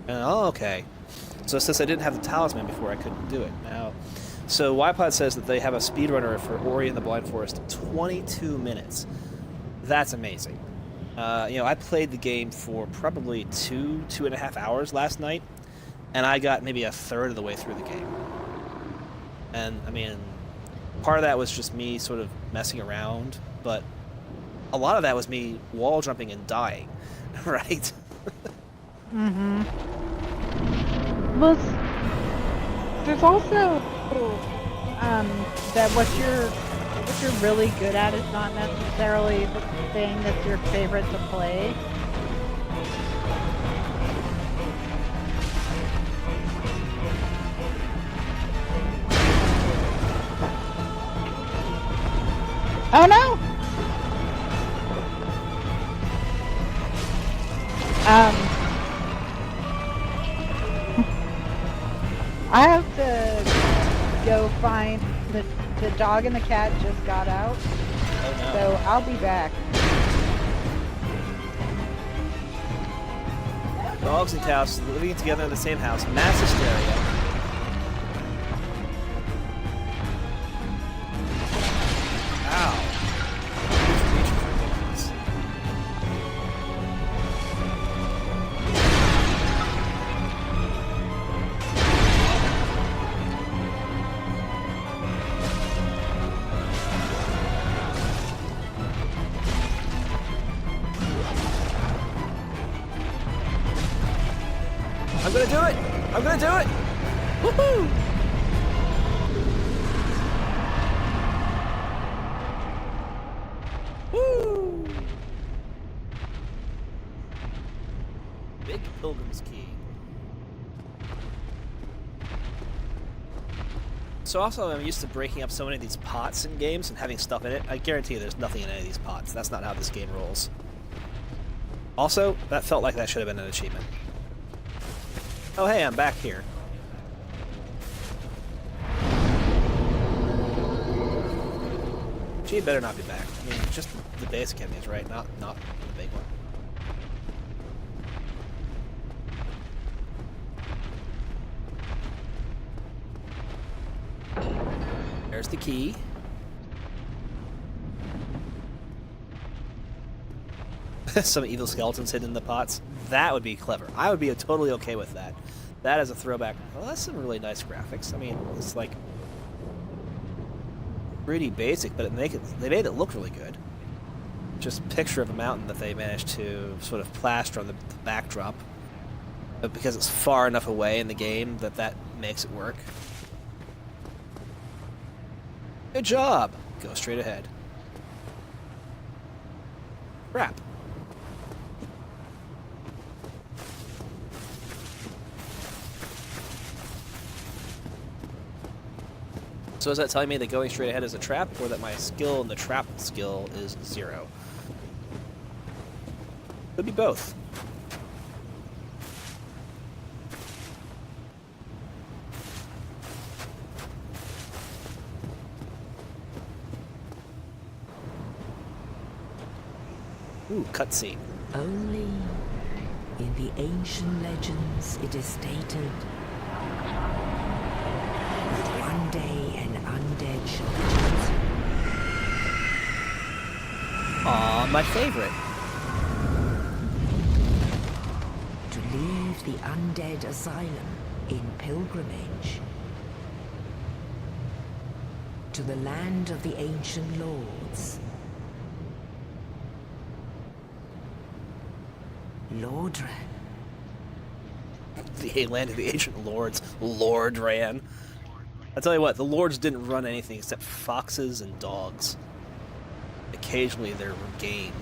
Oh, okay. So since I didn't have the talisman before, I couldn't do it. Now, so Ypod says that they have a speedrunner for Ori and the Blind Forest, 22 minutes. That's amazing. I played the game for probably 2.5 hours last night, and I got maybe a third of the way through the game. And, I mean, part of that was just me sort of messing around, but a lot of that was me wall jumping and dying, right? Mm-hmm. Well, there's also that what you're really good at is not necessarily the thing that's your favorite to play. Oh no! I have to go find the dog and the cat just got out, Oh no. so I'll be back. Dogs and cats living together in the same house. Mass hysteria. Ow. Who's reaching for things? I'm gonna do it! I'm gonna do it! Woohoo! Woo! Big Pilgrim's Key. So also, I'm used to breaking up so many of these pots in games and having stuff in it. I guarantee you there's nothing in any of these pots. That's not how this game rolls. Also, that felt like that should have been an achievement. Oh hey, I'm back here. She better not be back. I mean, just the basic enemies, right? Not the big one. There's the key. Some evil skeletons hidden in the pots. That would be clever. I would be totally okay with that. That is a throwback. Well, that's some really nice graphics. I mean, it's like pretty basic, but they made it look really good. Just picture of a mountain that they managed to sort of plaster on the backdrop. But because it's far enough away in the game that makes it work. Good job! Go straight ahead. Crap. So is that telling me that going straight ahead is a trap, or that my skill in the trap skill is 0? Could be both. Ooh, cutscene. Only in the ancient legends it is stated that one day an undead shall be chosen. Aw, my favorite. To leave the undead asylum in pilgrimage to the land of the ancient lords. Lordran. The land of the ancient lords. Lordran. I tell you what, the lords didn't run anything except foxes and dogs. Occasionally there were game.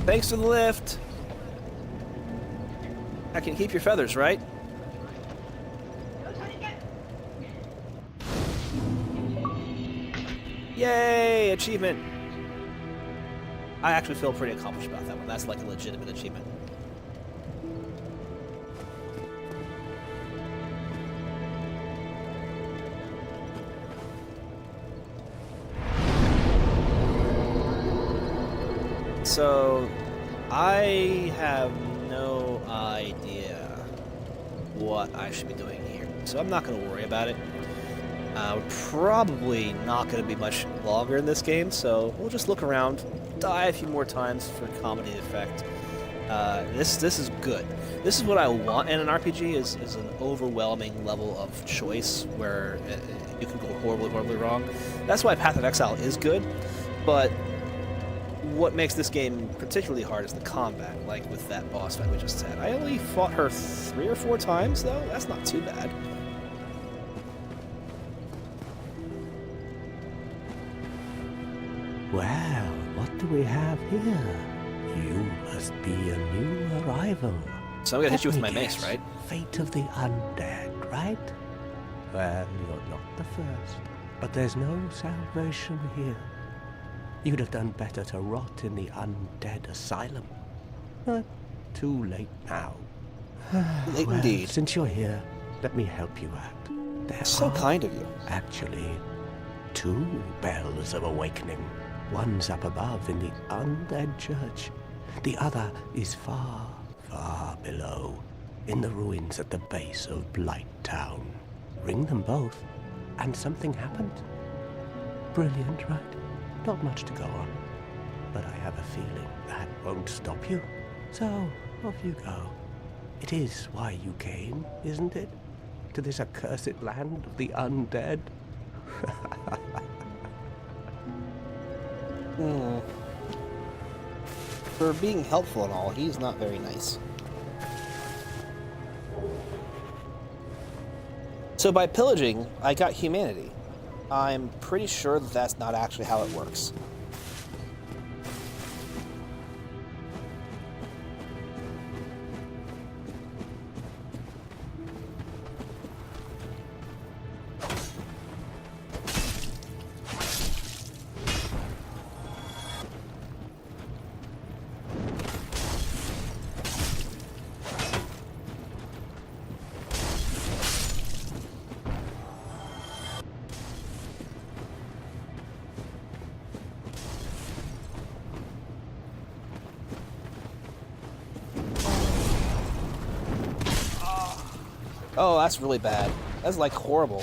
Thanks for the lift. I can keep your feathers, right? Yay! Achievement! I actually feel pretty accomplished about that one. That's like a legitimate achievement. So, I have no idea what I should be doing here. So I'm not going to worry about it. We're probably not going to be much longer in this game, so we'll just look around, die a few more times for comedy effect. This is good. This is what I want in an RPG, is an overwhelming level of choice where you can go horribly, horribly wrong. That's why Path of Exile is good, but what makes this game particularly hard is the combat, like with that boss fight we just had. I only fought her 3 or 4 times, though. That's not too bad. Well, what do we have here? You must be a new arrival. So I'm gonna hit you Let with me my mace, guess. right? Fate of the undead, right? Well, you're not the first. But there's no salvation here. You'd have done better to rot in the undead asylum. But too late now. Late Well, indeed. since you're here, let me help you out. There So are kind of you. actually 2 bells of awakening. One's up above in the undead church. The other is far, far below, in the ruins at the base of Blight Town. Ring them both, and something happens. Brilliant, right? Not much to go on. But I have a feeling that won't stop you. So, off you go. It is why you came, isn't it? To this accursed land of the undead? For being helpful and all, he's not very nice. So by pillaging, I got humanity. I'm pretty sure that that's not actually how it works. Oh, that's really bad. That's like horrible.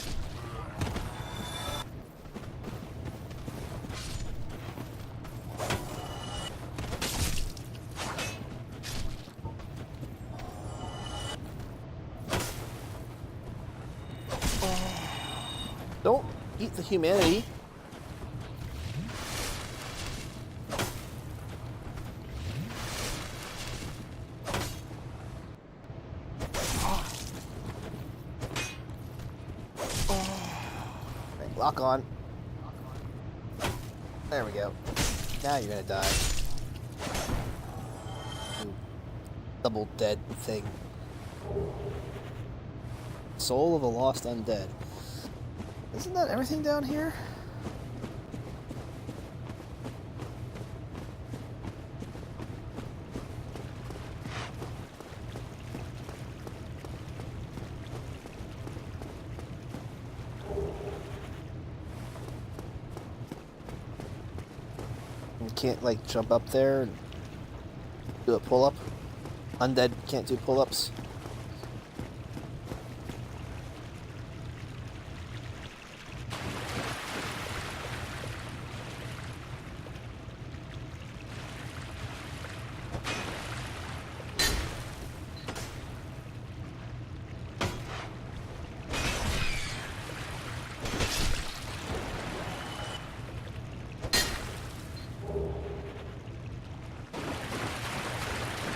Don't eat the humanity. Lock on. There we go. Now you're gonna die. You double dead thing. Soul of a lost undead. Isn't that everything down here? You can't like jump up there and do a pull-up. Undead can't do pull-ups.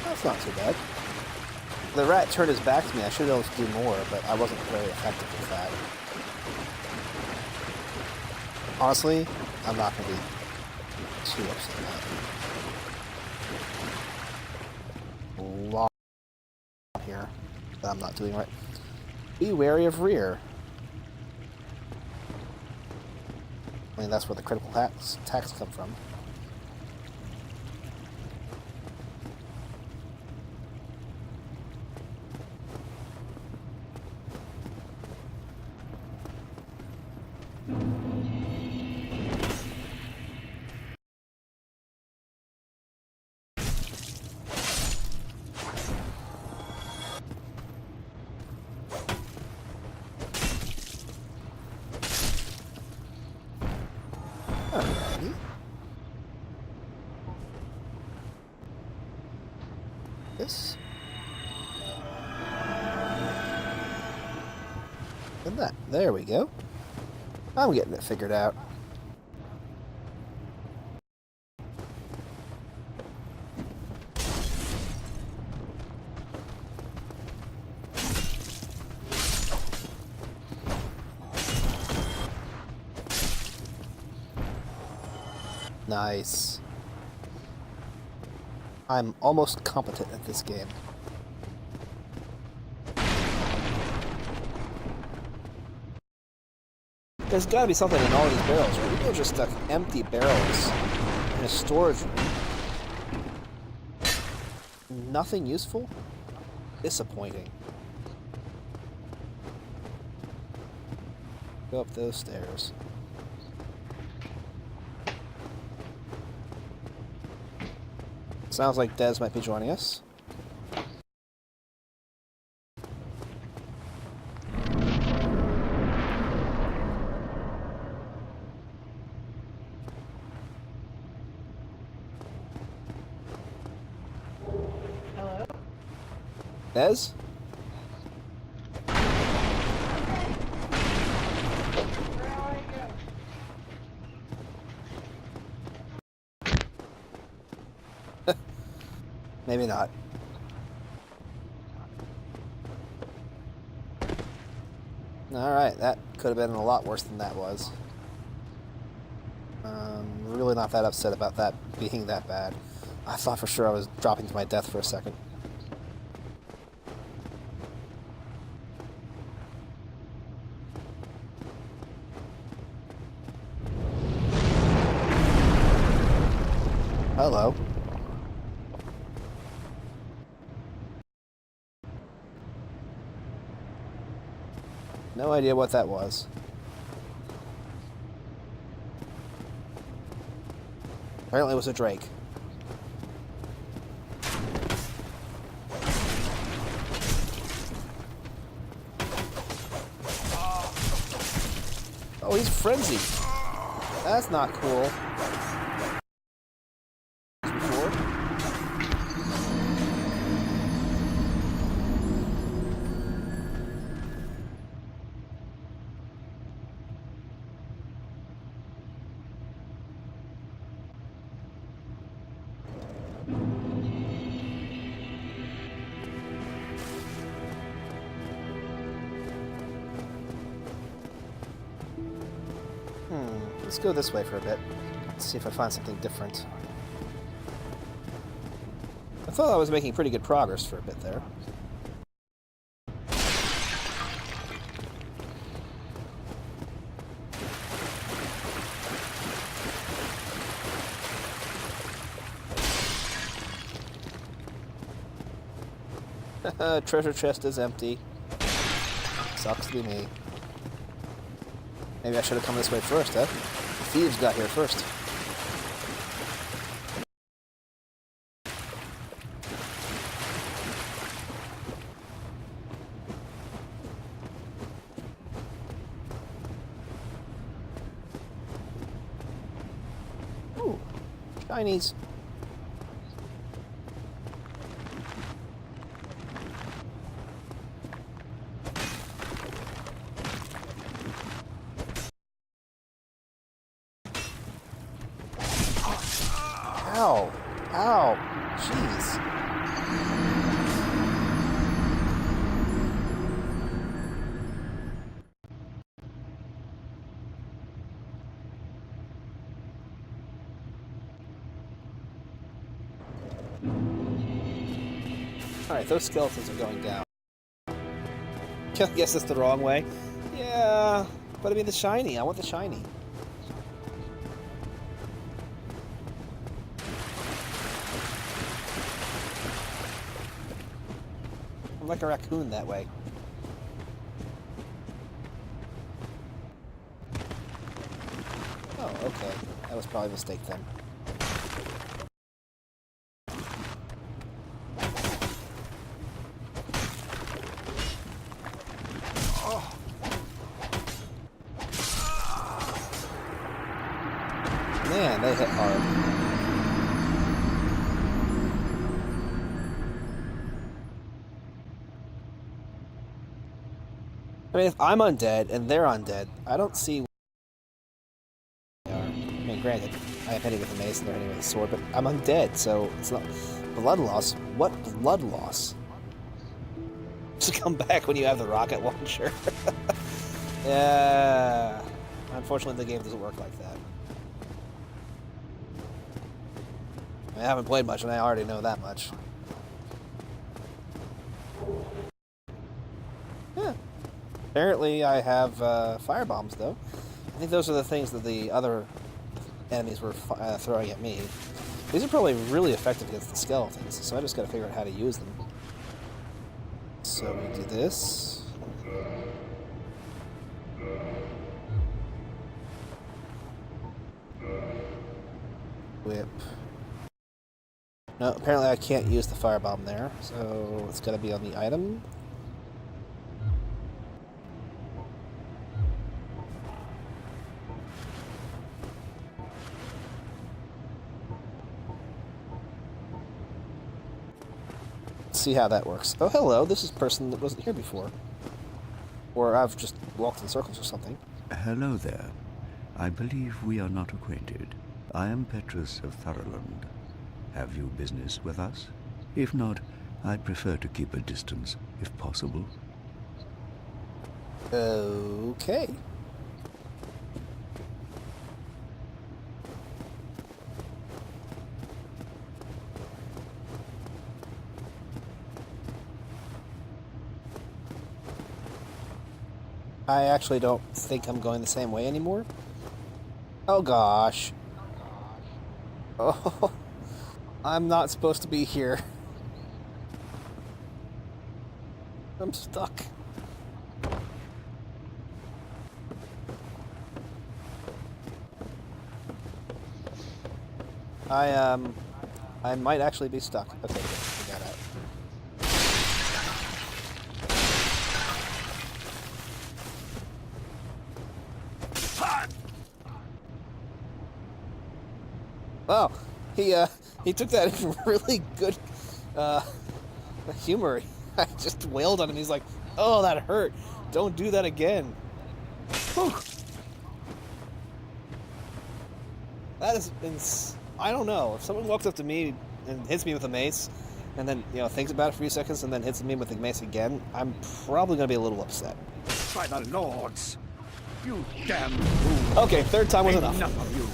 That's not too bad. The rat turned his back to me. I should be able to do more, but I wasn't very effective with that. Honestly, I'm not going to be too upset about it. A lot here that I'm not doing right. Be wary of rear. I mean, that's where the critical attacks come from. Alrighty. This. And that. There we go. I'm getting it figured out. Nice. I'm almost competent at this game. There's gotta be something in all these barrels, right? People just stuck empty barrels in a storage room. Nothing useful? Disappointing. Go up those stairs. Sounds like Des might be joining us. Hello? Des? Maybe not. Alright, that could have been a lot worse than that was. Really not that upset about that being that bad. I thought for sure I was dropping to my death for a second. Hello. No idea what that was. Apparently it was a drake. Oh, he's frenzied. That's not cool. Before. Let's go this way for a bit. Let's see if I find something different. I thought I was making pretty good progress for a bit there. Treasure chest is empty. Sucks to be me. Maybe I should have come this way first, huh? The thieves got here first. Ooh, shinies. Ow! Ow! Jeez. Alright, those skeletons are going down. I guess that's the wrong way. Yeah, but I mean the shiny. I want the shiny. I'm like a raccoon that way. Oh, okay. That was probably a mistake then. Man, they hit hard. I mean, if I'm undead and they're undead, I don't see where they are. I mean, granted, I am hitting with a mace and they're hitting with a sword, but I'm undead, so it's not blood loss. What blood loss? Just come back when you have the rocket launcher. Yeah. Unfortunately, the game doesn't work like that. I haven't played much, and I already know that much. Yeah. Apparently, I have fire bombs, though. I think those are the things that the other enemies were throwing at me. These are probably really effective against the skeletons, so I just gotta figure out how to use them. So we do this. Whip. No, apparently I can't use the firebomb there, so it's gotta be on the item. Let's see how that works. Oh, hello, this is a person that wasn't here before. Or I've just walked in circles or something. Hello there. I believe we are not acquainted. I am Petrus of Thurland. Have you business with us? If not, I'd prefer to keep a distance, if possible. Okay. I actually don't think I'm going the same way anymore. Oh gosh. Oh, I'm not supposed to be here. I'm stuck. I might actually be stuck. Okay, good. We got out. Wow, he took that in really good humor. I just wailed on him. He's like, "Oh, that hurt. Don't do that again." Whew. That is I don't know. If someone walks up to me and hits me with a mace, and then thinks about it for a few seconds, and then hits me with the mace again, I'm probably gonna be a little upset. By the lords! You damn fool! Okay, third time was enough. Enough of you!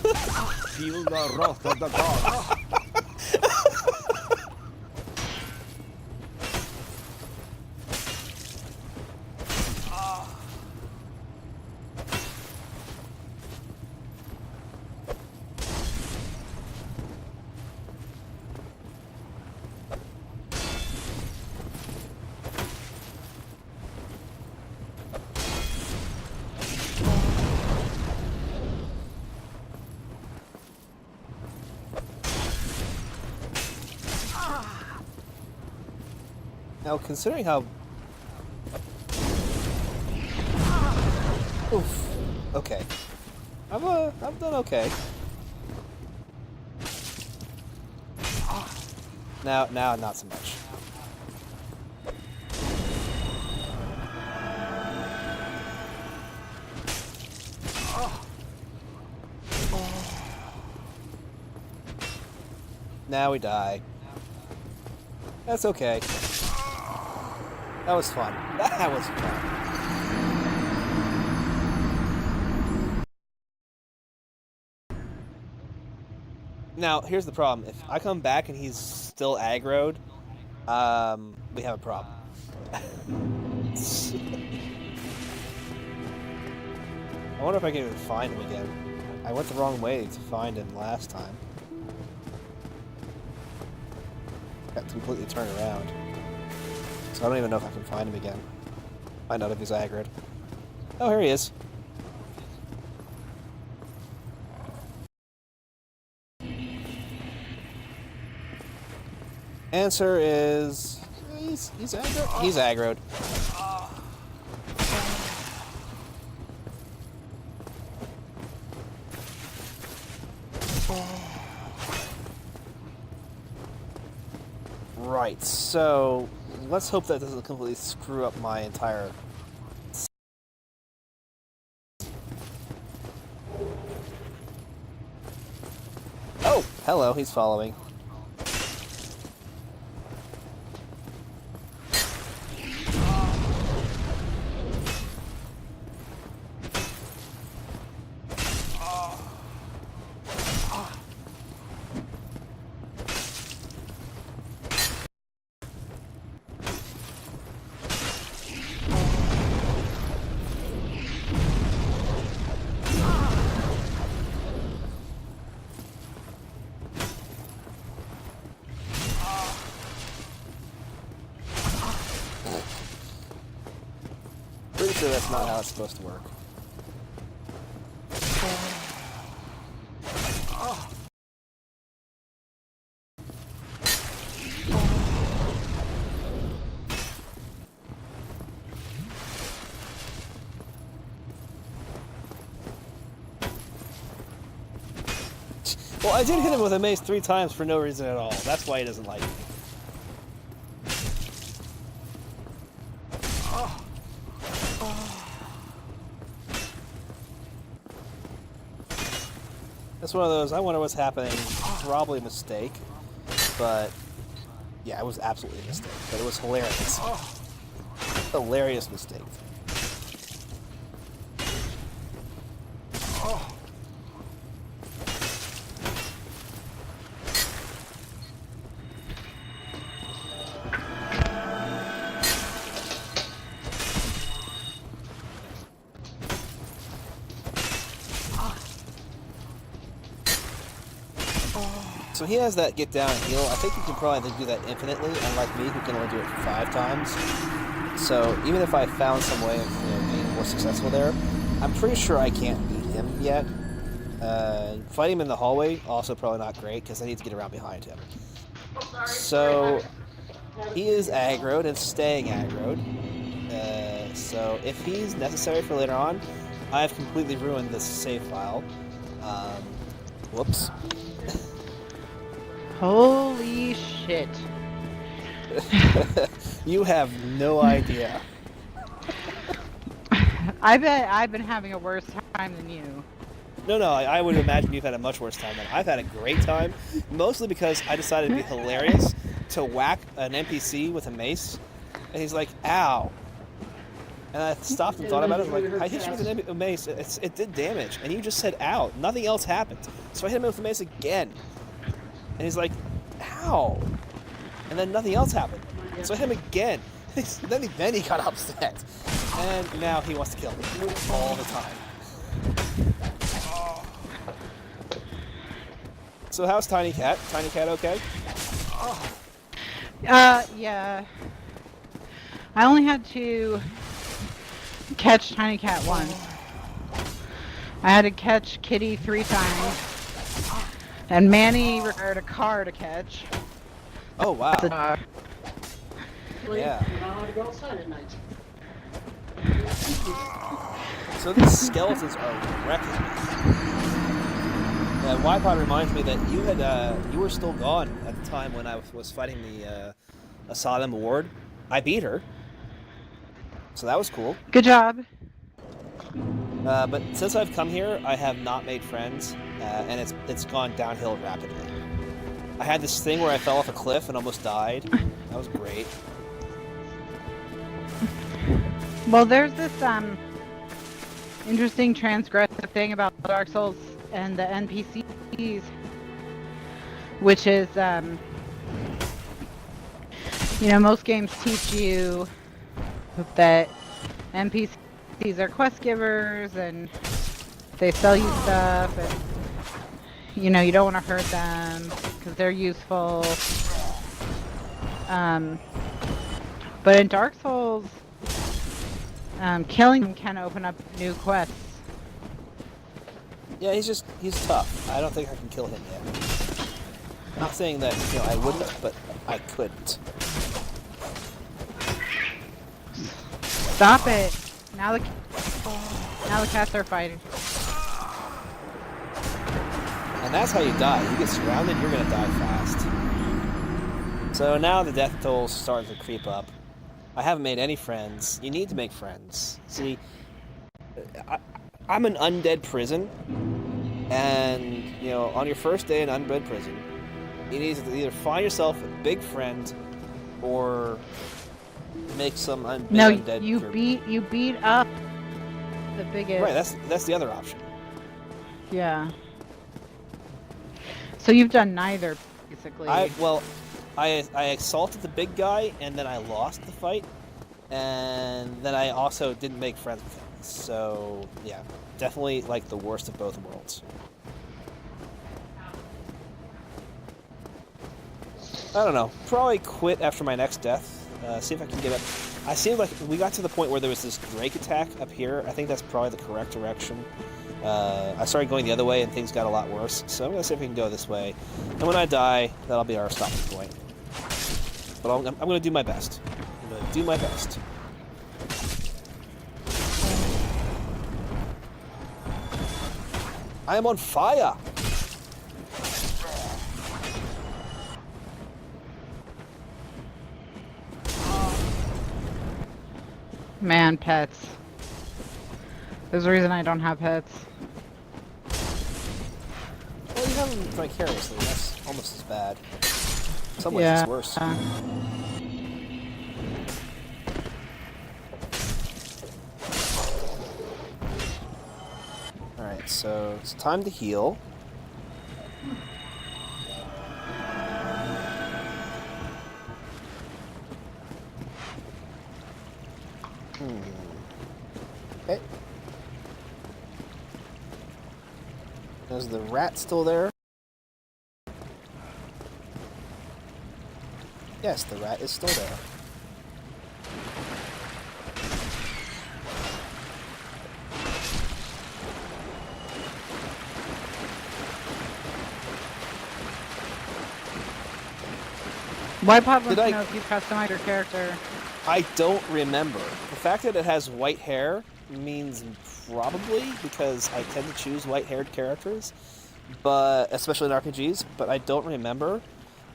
Feel the wrath of the gods! Now, considering how... Oof. Okay. I've done okay. Now, not so much. Now we die. That's okay. That was fun. That was fun. Now, here's the problem. If I come back and he's still aggroed, we have a problem. I wonder if I can even find him again. I went the wrong way to find him last time. Got to completely turned around. So I don't even know if I can find him again. Find out if he's aggroed. Oh, here he is. Answer is... He's aggroed? He's aggroed. Right, so... Let's hope that doesn't completely screw up my entire... Oh! Hello, he's following. sure that's not how it's supposed to work. Well, I did hit him with a mace 3 times for no reason at all. That's why he doesn't like me. That's one of those, I wonder what's happening, probably a mistake, but yeah, it was absolutely a mistake, but it was hilarious. Hilarious mistake. So he has that get down and heal. I think you can probably do that infinitely, unlike me who can only do it 5 times. So even if I found some way of being more successful there, I'm pretty sure I can't beat him yet. Fighting him in the hallway, also probably not great, because I need to get around behind him. So he is aggroed and staying aggroed. So if he's necessary for later on, I've completely ruined this save file. Whoops. Holy shit. You have no idea. I bet I've been having a worse time than you. No, I would imagine you've had a much worse time than I've had a great time, mostly because I decided to be hilarious to whack an NPC with a mace, and he's like, ow. And I stopped and thought about it, I'm like, I hit you with a mace, it did damage, and you just said ow, nothing else happened. So I hit him with the mace again, and he's like, ow. And then nothing else happened. So I hit him again. then he got upset. And now he wants to kill me all the time. So how's Tiny Cat? Tiny Cat okay? Yeah. I only had to catch Tiny Cat once. I had to catch Kitty 3 times. And Manny required a car to catch. Oh, wow. That's a dog. Yeah. So these skeletons are wrecking me. Wipod reminds me that you were still gone at the time when I was fighting the Asylum Ward. I beat her. So that was cool. Good job. But since I've come here, I have not made friends, and it's gone downhill rapidly. I had this thing where I fell off a cliff and almost died. That was great. Well, there's this interesting transgressive thing about Dark Souls and the NPCs, which is, most games teach you that NPCs are quest givers and they sell you stuff, and you don't want to hurt them because they're useful. But in Dark Souls, killing them can open up new quests. Yeah, he's tough. I don't think I can kill him yet. I'm not saying that I wouldn't, but I couldn't. Stop it! Now the cats are fighting. And that's how you die. You get surrounded, you're gonna die fast. So now the death toll's starting to creep up. I haven't made any friends. You need to make friends. See, I'm an undead prison, and on your first day in undead prison, you need to either find yourself a big friend or make some undead. No, undead you group. you beat up the biggest. Right, that's the other option. Yeah. So you've done neither, basically. I assaulted the big guy, and then I lost the fight, and then I also didn't make friends with him. So yeah, definitely like the worst of both worlds. I don't know. Probably quit after my next death. See if I can get up. I seemed like we got to the point where there was this Drake attack up here. I think that's probably the correct direction. I started going the other way and things got a lot worse. So I'm going to see if we can go this way. And when I die, that'll be our stopping point. But I'm going to do my best. I'm going to do my best. I am on fire! Man, pets. There's a reason I don't have pets. Well, you have them vicariously. That's almost as bad. In some ways, Yeah. it's worse. Alright, so it's time to heal. Okay. Is the rat still there? Yes, the rat is still there. Why Pod wants Did to know if you customize your character. I don't remember. The fact that it has white hair means probably because I tend to choose white-haired characters, but especially in RPGs, but I don't remember.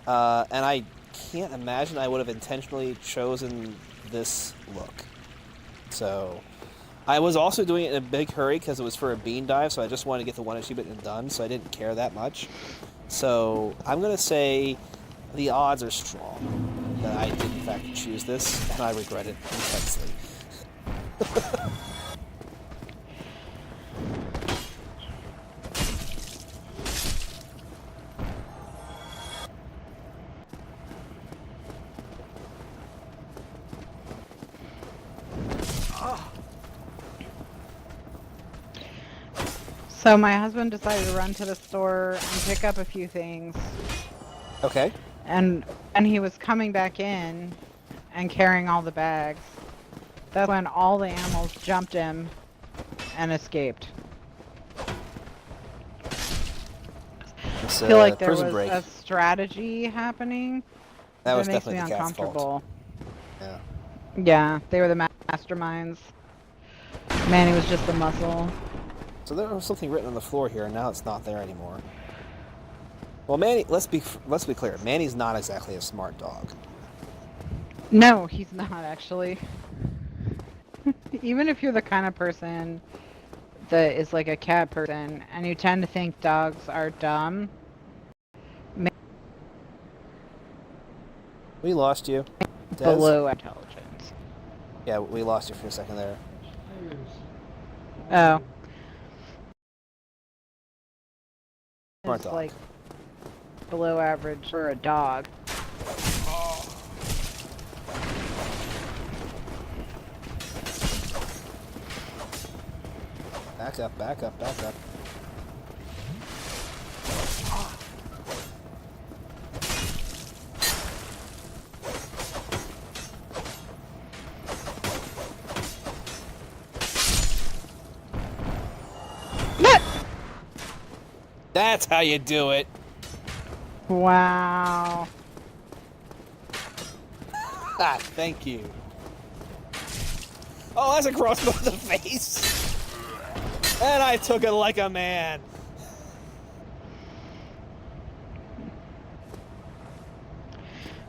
And I can't imagine I would have intentionally chosen this look. So I was also doing it in a big hurry because it was for a bean dive, so I just wanted to get the one achievement and done, so I didn't care that much. So I'm going to say the odds are strong that I did in fact choose this, and I regret it intensely. So my husband decided to run to the store and pick up a few things. Okay. And he was coming back in and carrying all the bags. That's when all the animals jumped him and escaped. It's, I feel like there was prison break. a strategy happening. That was makes me definitely the cat's fault. uncomfortable. Yeah. Yeah, they were the masterminds. Manny was just the muscle. So there was something written on the floor here, and now it's not there anymore. Well, Manny, let's be clear. Manny's not exactly a smart dog. No, he's not actually. Even if you're the kind of person that is like a cat person, and you tend to think dogs are dumb. We lost you. Des? Below intelligence. Yeah, we lost you for a second there. Oh. Smart It's dog. like below average for a dog. Back up, back up, back up. That's how you do it. Wow. Ah, thank you. Oh, that's a crossbow to the face. And I took it like a man.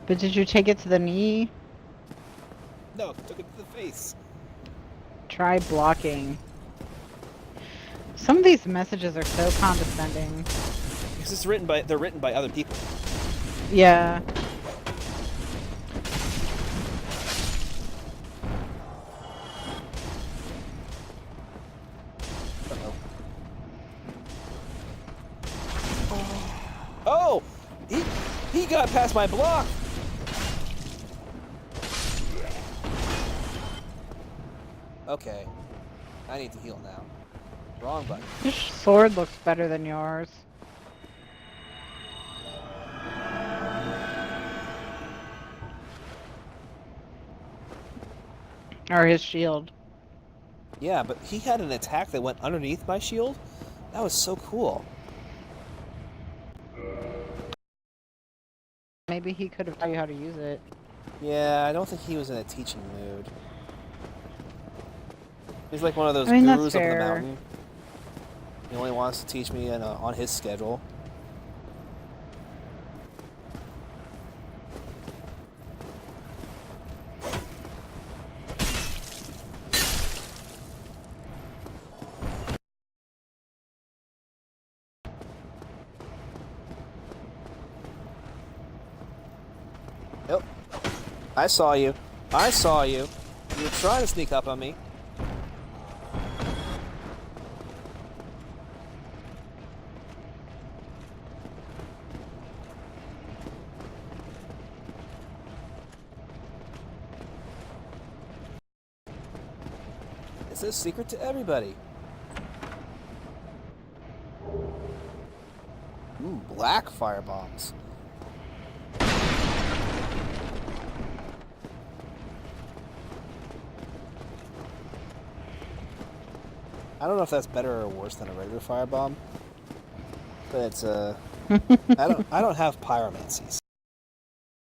But did you take it to the knee? No, took it to the face. Try blocking. Some of these messages are so condescending. Because they're written by other people. Yeah. Oh! He got past my block! Okay. I need to heal now. Wrong button. Your sword looks better than yours. Or his shield. Yeah, but he had an attack that went underneath my shield. That was so cool. Maybe he could have taught you how to use it. Yeah, I don't think he was in a teaching mood. He's like one of those I mean, that's gurus up in the fair. mountain. He only wants to teach me on his schedule. Yep. I saw you. I saw you. You were trying to sneak up on me. It's a secret to everybody. Ooh, black firebombs. I don't know if that's better or worse than a regular firebomb, but it's I don't have pyromancy. So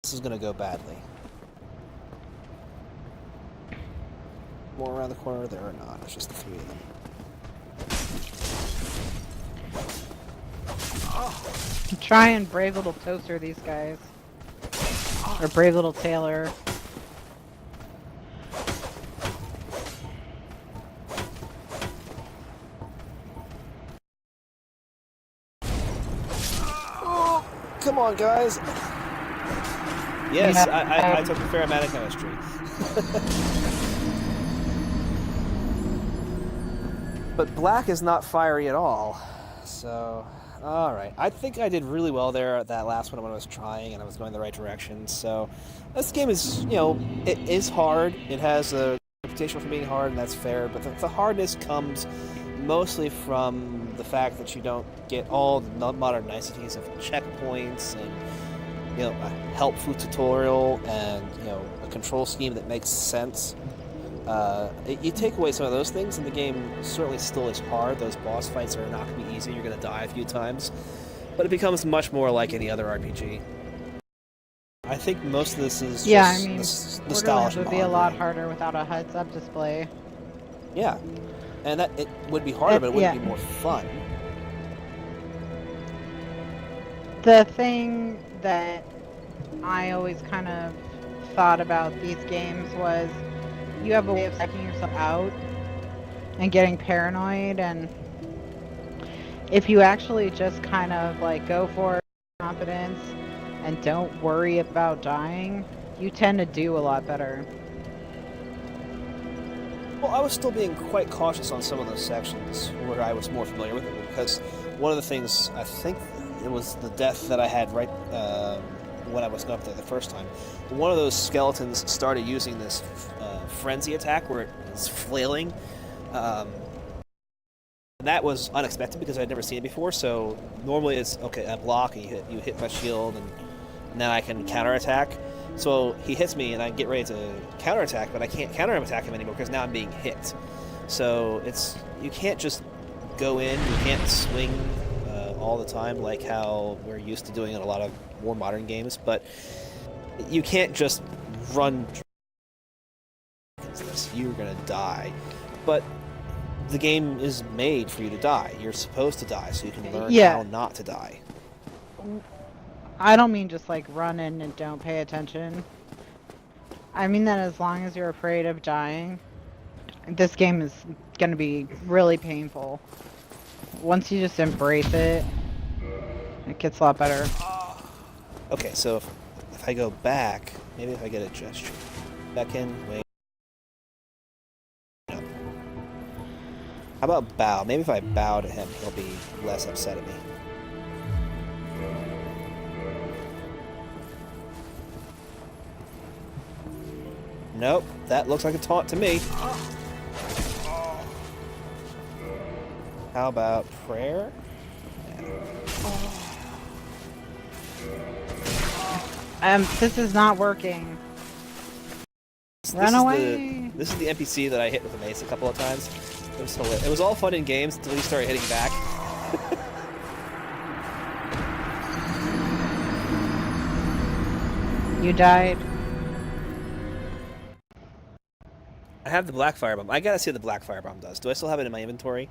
this is gonna go badly. More around the corner, there are not. It's just the three of them. Try and brave little toaster these guys. Or brave little tailor. Oh, come on, guys. Yes, Yeah, I took a fair amount of chemistry. But black is not fiery at all. So, alright. I think I did really well there at that last one when I was trying and I was going the right direction. So, this game is, it is hard. It has a reputation for being hard, and that's fair. But the hardness comes mostly from the fact that you don't get all the modern niceties of checkpoints and, a helpful tutorial and, a control scheme that makes sense. You take away some of those things, and the game certainly still is hard. Those boss fights are not going to be easy. You're going to die a few times. But it becomes much more like any other RPG. I think most of this is just nostalgia. Borderlands would be a lot harder without a heads-up display. Yeah. And that it would be harder, but it wouldn't be more fun. The thing that I always kind of thought about these games was you have a way of psyching yourself out and getting paranoid, and if you actually just kind of like go for confidence and don't worry about dying, you tend to do a lot better. Well, I was still being quite cautious on some of those sections where I was more familiar with it, because one of the things, I think it was the death that I had right when I was up there the first time. One of those skeletons started using this frenzy attack where it was flailing. And that was unexpected because I'd never seen it before, so normally it's, okay, I block and you hit my shield and then I can counterattack. So he hits me and I get ready to counterattack, but I can't counterattack him anymore because now I'm being hit. So you can't just go in, you can't swing all the time like how we're used to doing in a lot of more modern games, but you can't just run this. You're gonna die. But the game is made for you to die. You're supposed to die so you can learn how not to die. I don't mean just like run in and don't pay attention. I mean that as long as you're afraid of dying, this game is gonna be really painful. Once you just embrace it, it gets a lot better. Okay, so if I go back, maybe if I get a gesture. Back in, wait. No. How about bow? Maybe if I bow to him, he'll be less upset at me. Nope, that looks like a taunt to me. How about prayer? This is not working. Run away! This is the NPC that I hit with a mace a couple of times. It was all fun in games until he started hitting back. You died. I have the black firebomb. I gotta see what the black firebomb does. Do I still have it in my inventory?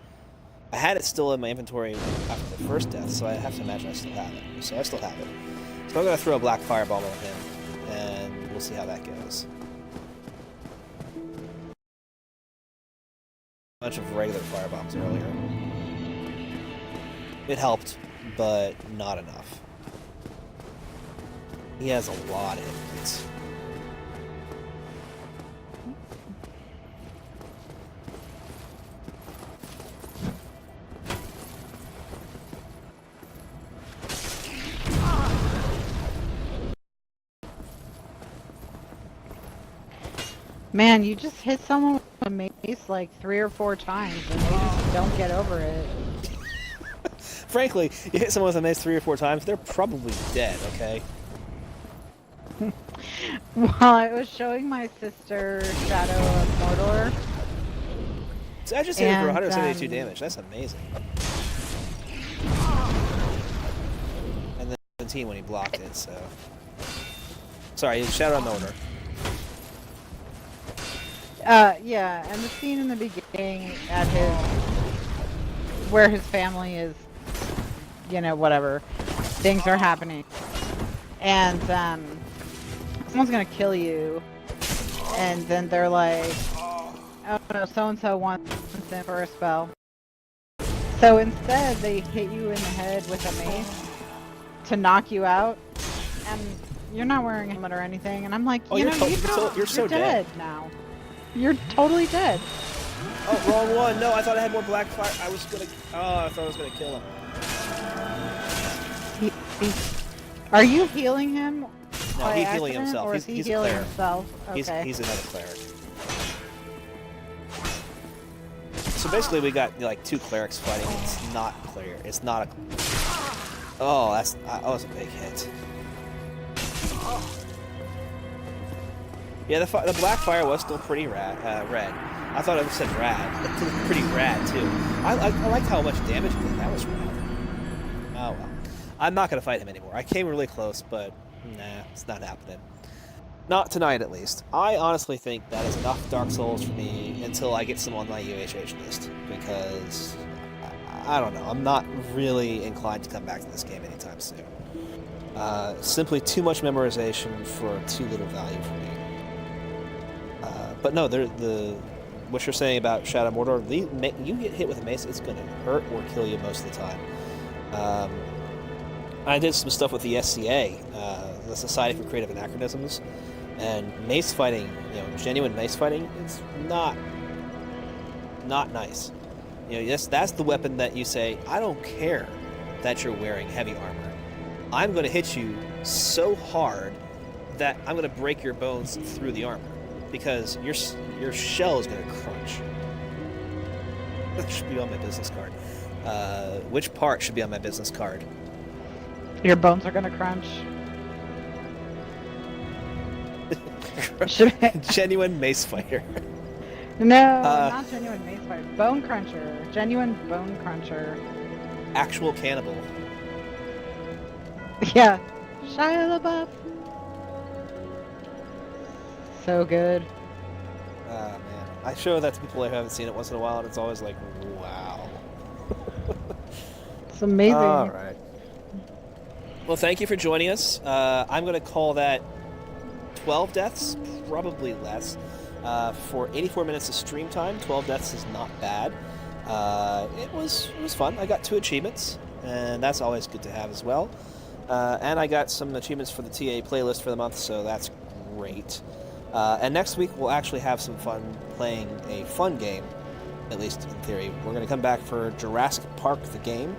I had it still in my inventory after the first death, so I have to imagine I still have it. So I still have it. So I'm gonna throw a black firebomb on him, and we'll see how that goes. A bunch of regular firebombs earlier. It helped, but not enough. He has a lot of hit points. Man, you just hit someone with a mace like 3 or 4 times and they just don't get over it. Frankly, you hit someone with a mace 3 or 4 times, they're probably dead, okay? While I was showing my sister Shadow of Mordor. So I just hit him for 172 damage. That's amazing. And then 17 when he blocked it, so... Sorry, Shadow of Mordor. Yeah, and the scene in the beginning at where his family is, you know, whatever, things are happening, and someone's gonna kill you, and then they're like, oh no, so-and-so wants him for a spell. So instead, they hit you in the head with a mace to knock you out, and you're not wearing a helmet or anything, and I'm like, you're so dead now. You're totally dead. Oh, wrong one. No, I thought I had more black fire. I thought I was gonna kill him. Are you healing him? No, he's healing himself. Or is he healing himself? Okay. He's another cleric. So basically, we got like 2 clerics fighting. It's not clear. It's not a. Oh, that was a big hit. Yeah, the black fire was still pretty red. I thought it said rad. It was pretty rad, too. I liked how much damage it did. That was rad. Oh, well. I'm not going to fight him anymore. I came really close, but nah, it's not happening. Not tonight, at least. I honestly think that is enough Dark Souls for me until I get some on my UHH list, because, I don't know, I'm not really inclined to come back to this game anytime soon. Simply too much memorization for too little value for me. But no, what you're saying about Shadow of Mordor, you get hit with a mace, it's going to hurt or kill you most of the time. I did some stuff with the SCA, the Society for Creative Anachronisms, and mace fighting, genuine mace fighting, it's not nice. That's the weapon that you say, I don't care that you're wearing heavy armor. I'm going to hit you so hard that I'm going to break your bones through the armor. Because your shell is going to crunch. That should be on my business card. Which part should be on my business card? Your bones are going to crunch. Genuine mace fighter. No, not genuine mace fighter. Bone cruncher. Genuine bone cruncher. Actual cannibal. Yeah. Shia LaBeouf. So good. Ah, man. I show that to people who haven't seen it once in a while, and it's always like, wow. It's amazing. All right. Well, thank you for joining us. I'm going to call that 12 deaths, probably less. For 84 minutes of stream time, 12 deaths is not bad. It was fun. I got 2 achievements, and that's always good to have as well. And I got some achievements for the TA playlist for the month, so that's great. And next week, we'll actually have some fun playing a fun game, at least in theory. We're going to come back for Jurassic Park, the game,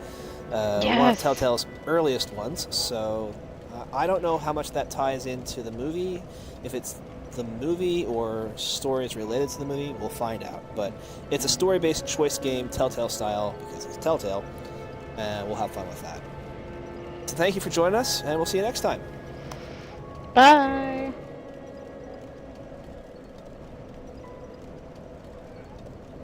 one of Telltale's earliest ones. So I don't know how much that ties into the movie. If it's the movie or stories related to the movie, we'll find out. But it's a story-based choice game, Telltale style, because it's Telltale, and we'll have fun with that. So thank you for joining us, and we'll see you next time. Bye.